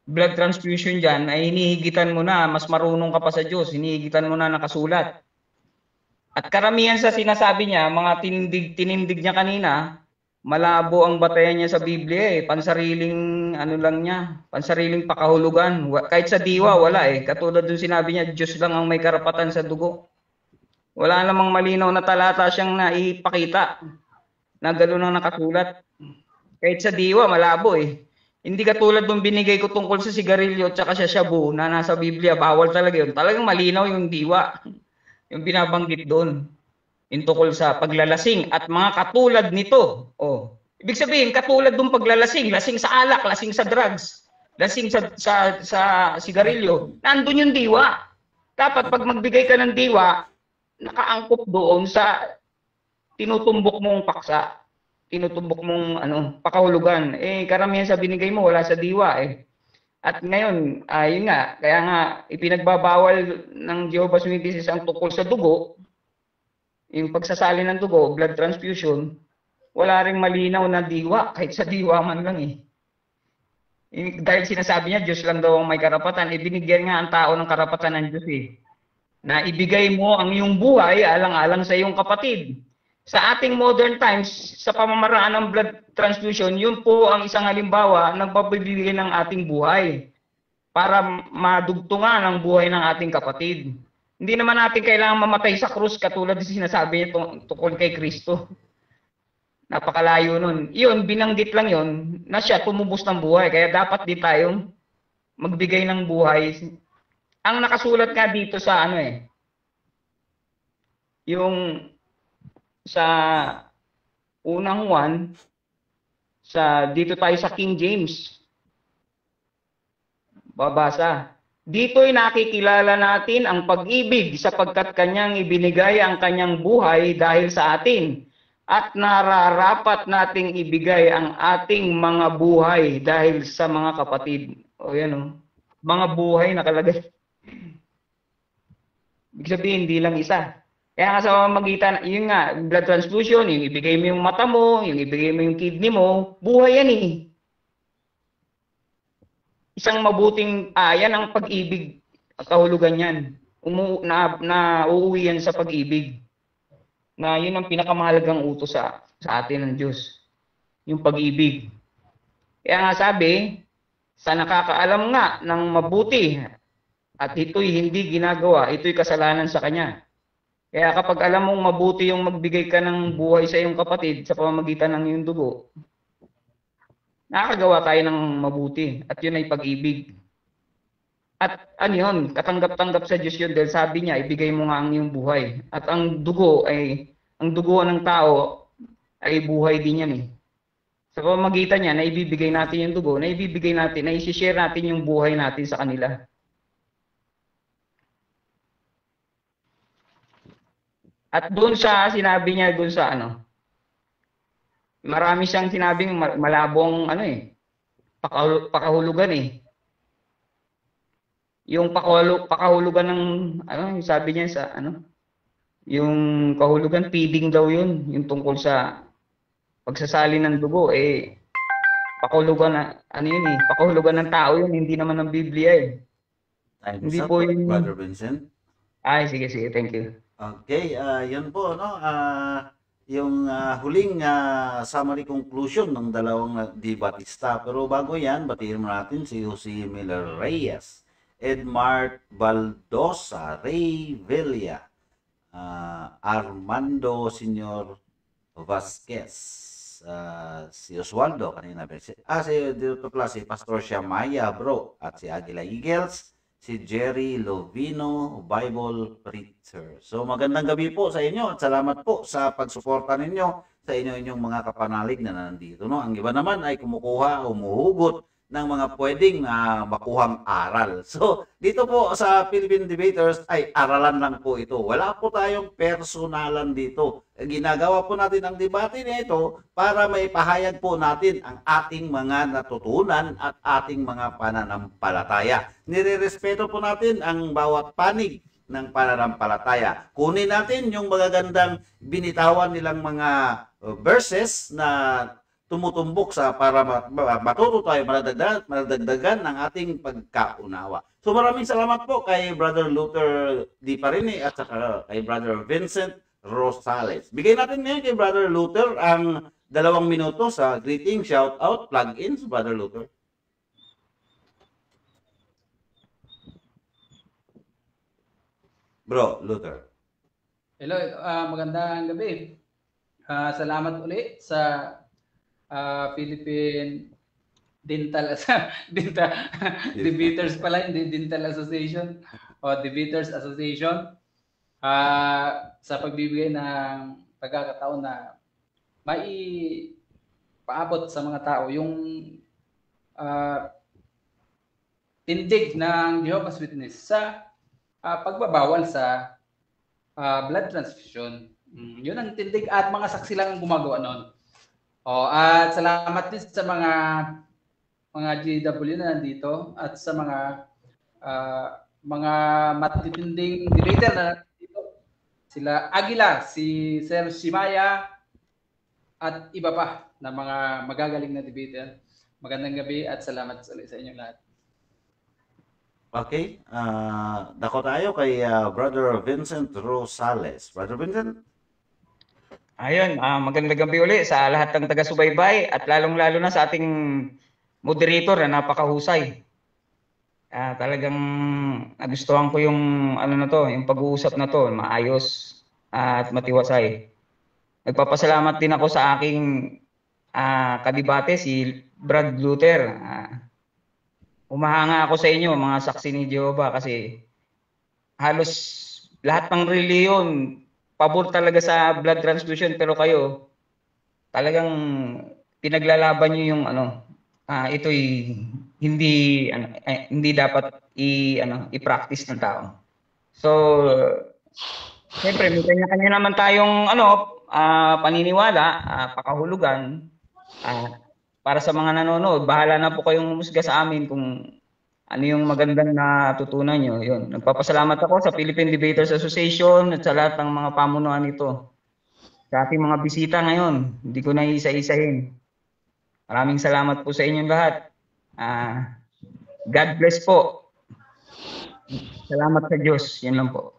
blood transfusion dyan, ay hinihigitan mo na, mas marunong ka pa sa Diyos, hinihigitan mo na nakasulat. At karamihan sa sinasabi niya, mga tinindig niya kanina, malabo ang batayan niya sa Biblia eh. Pansariling ano lang niya, pansariling pakahulugan. Kahit sa diwa, wala eh. Katulad dun sinabi niya, Diyos lang ang may karapatan sa dugo. Wala namang malinaw na talata siyang naipakita na gano'n ang nakasulat. Kahit sa diwa, malabo eh. Hindi katulad nung binigay ko tungkol sa sigarilyo at saka sa shabu na nasa Biblia, bawal talaga yun. Talagang malinaw yung diwa. Yung binabanggit doon. Yung tungkol sa paglalasing at mga katulad nito. Oh. Ibig sabihin, katulad ng paglalasing, lasing sa alak, lasing sa drugs, lasing sa sigarilyo, nandun yung diwa. Dapat pag magbigay ka ng diwa, nakaangkop doon sa tinutumbok mong paksa, tinutumbok mong pakahulugan. Eh karamihan sa binigay mo wala sa diwa eh. At ngayon, yun nga, kaya nga ipinagbabawal ng Jehovah's Witnesses ang tungkol sa dugo, yung pagsasali ng dugo, blood transfusion, wala ring malinaw na diwa, kahit sa diwa man lang eh. Dahil sinasabi niya, Diyos lang daw ang may karapatan, ibinigyan nga ang tao ng karapatan ng Diyos eh. Na ibigay mo ang iyong buhay alang-alang sa iyong kapatid. Sa ating modern times, sa pamamaraan ng blood transfusion, yun po ang isang halimbawa ng pagbibigay ng ating buhay para madugtungan ang buhay ng ating kapatid. Hindi naman natin kailangan mamatay sa krus katulad ng sinasabi niya tungkol kay Kristo. Napakalayo nun. Yun, binanggit lang yun na siya tumubos ng buhay. Kaya dapat din tayong magbigay ng buhay. Ang nakasulat nga dito sa yung sa unang 1, dito tayo sa King James. Babasa. Dito'y nakikilala natin ang pag-ibig sapagkat kanyang ibinigay ang kanyang buhay dahil sa atin. At nararapat nating ibigay ang ating mga buhay dahil sa mga kapatid. O yan o. Mga buhay nakalagay. Ibig sabihin, hindi lang isa. Kaya nga sa pamamagitan, yun nga, blood transfusion, yung ibigay mo yung mata mo, yung ibigay mo yung kidney mo, buhay yan eh. Isang mabuting, yan ang pag-ibig, kahulugan yan. Uuwi yan sa pag-ibig. Na yun ang pinakamahalagang utos sa atin ng Diyos. Yung pag-ibig. Kaya nga sabi, sa nakakaalam nga ng mabuti, at ito'y hindi ginagawa, ito'y kasalanan sa kanya. Kaya kapag alam mong mabuti yung magbigay ka ng buhay sa iyong kapatid sa pamamagitan ng iyong dugo, nakakagawa tayo ng mabuti. At yun ay pag-ibig. At yun, katanggap-tanggap sa Diyos yun dahil sabi niya, ibigay mo nga ang iyong buhay. At ang dugo ng tao ay buhay din yan eh. Sa pamamagitan niya, na ibibigay natin yung dugo, na ibibigay natin, na isi-share natin yung buhay natin sa kanila. At doon sa sinabi niya doon sa marami siyang sinabing malabong pakahulugan eh. Yung pakahulugan ng sabi niya sa yung kahulugan feeding daw yun, yung tungkol sa pagsasali ng dugo eh pakahulugan yun eh, pakahulugan ng tao yun, hindi naman ng Biblia eh. Hindi po yun, Brother Vincent. Ay, sige, thank you. Okay, yun po, yung huling summary conclusion ng dalawang debatista. Pero bago yan, batiin mo natin si Jose Miller Reyes, Edmar Baldosa, Ray Villa, Armando Senior Vasquez, si Oswaldo kanina. Dito pala si Pastor Shamaya Bro, at si Aguila Eagles, si Jerry Lovino, Bible Preacher. So magandang gabi po sa inyo at salamat po sa pagsuporta ninyo sa inyong mga kapanalig na nandito. Ang iba naman ay kumukuha, umuhugot ng mga pwedeng makuhang aral. So dito po sa Philippine Debaters ay aralan lang po ito. Wala po tayong personalan dito. Ginagawa po natin ang debate nito para maipahayag po natin ang ating mga natutunan at ating mga pananampalataya. Nirerespeto po natin ang bawat panig ng pananampalataya. Kunin natin yung magagandang binitawan nilang mga verses na tumutumbok sa para matuto tayo, madagdagan ng ating pagkaunawa. So maraming salamat po kay Brother Luther Di Parini at saka kay Brother Vincent Rosales. Bigay natin ngayon kay Brother Luther ang 2 minuto sa greeting, shout out, plug-ins, Brother Luther. Bro, Luther. Hello, magandang gabi. Salamat uli sa Philippine Dental Debaters pala, hindi Dental Association o Debaters Association sa pagbibigay ng pagkakataon na paabot sa mga tao yung tindig ng Jehovah's Witness sa pagbabawal sa blood transfusion. Yun ang tindig at mga saksi lang ang gumagawa noon. At salamat din sa mga GW na nandito at sa mga matitinding debater na nandito. Sila Aguila, si Sir Shimaya at iba pa na mga magagaling na debater. Magandang gabi at salamat sa inyong lahat. Okay, dako tayo kay Brother Vincent Rosales. Brother Vincent? Ayun, magandang gabi uli sa lahat ng taga-subaybay at lalong-lalo na sa ating moderator na napakahusay. Talagang nagustuhan ko yung yung pag-uusap na to, maayos at matiwasay. Nagpapasalamat din ako sa aking kadibate si Brad Luther. Umahanga ako sa inyo mga saksi ni Jehovah kasi halos lahat ng reliyon pabor talaga sa blood transfusion, pero kayo talagang pinaglalaban niyo yung ito'y hindi dapat i-practice ng tao. So siyempre may kanya-kanya naman tayong paniniwala, pakahulugan. Para sa mga nanonood, bahala na po kayong humusga sa amin kung ano yung magandang natutunan nyo. Yun. Nagpapasalamat ako sa Philippine Debaters Association at sa lahat ng mga pamunuan nito. Sa ating mga bisita ngayon, hindi ko na isa-isahin. Maraming salamat po sa inyong lahat. God bless po. Salamat sa Diyos. Yan lang po.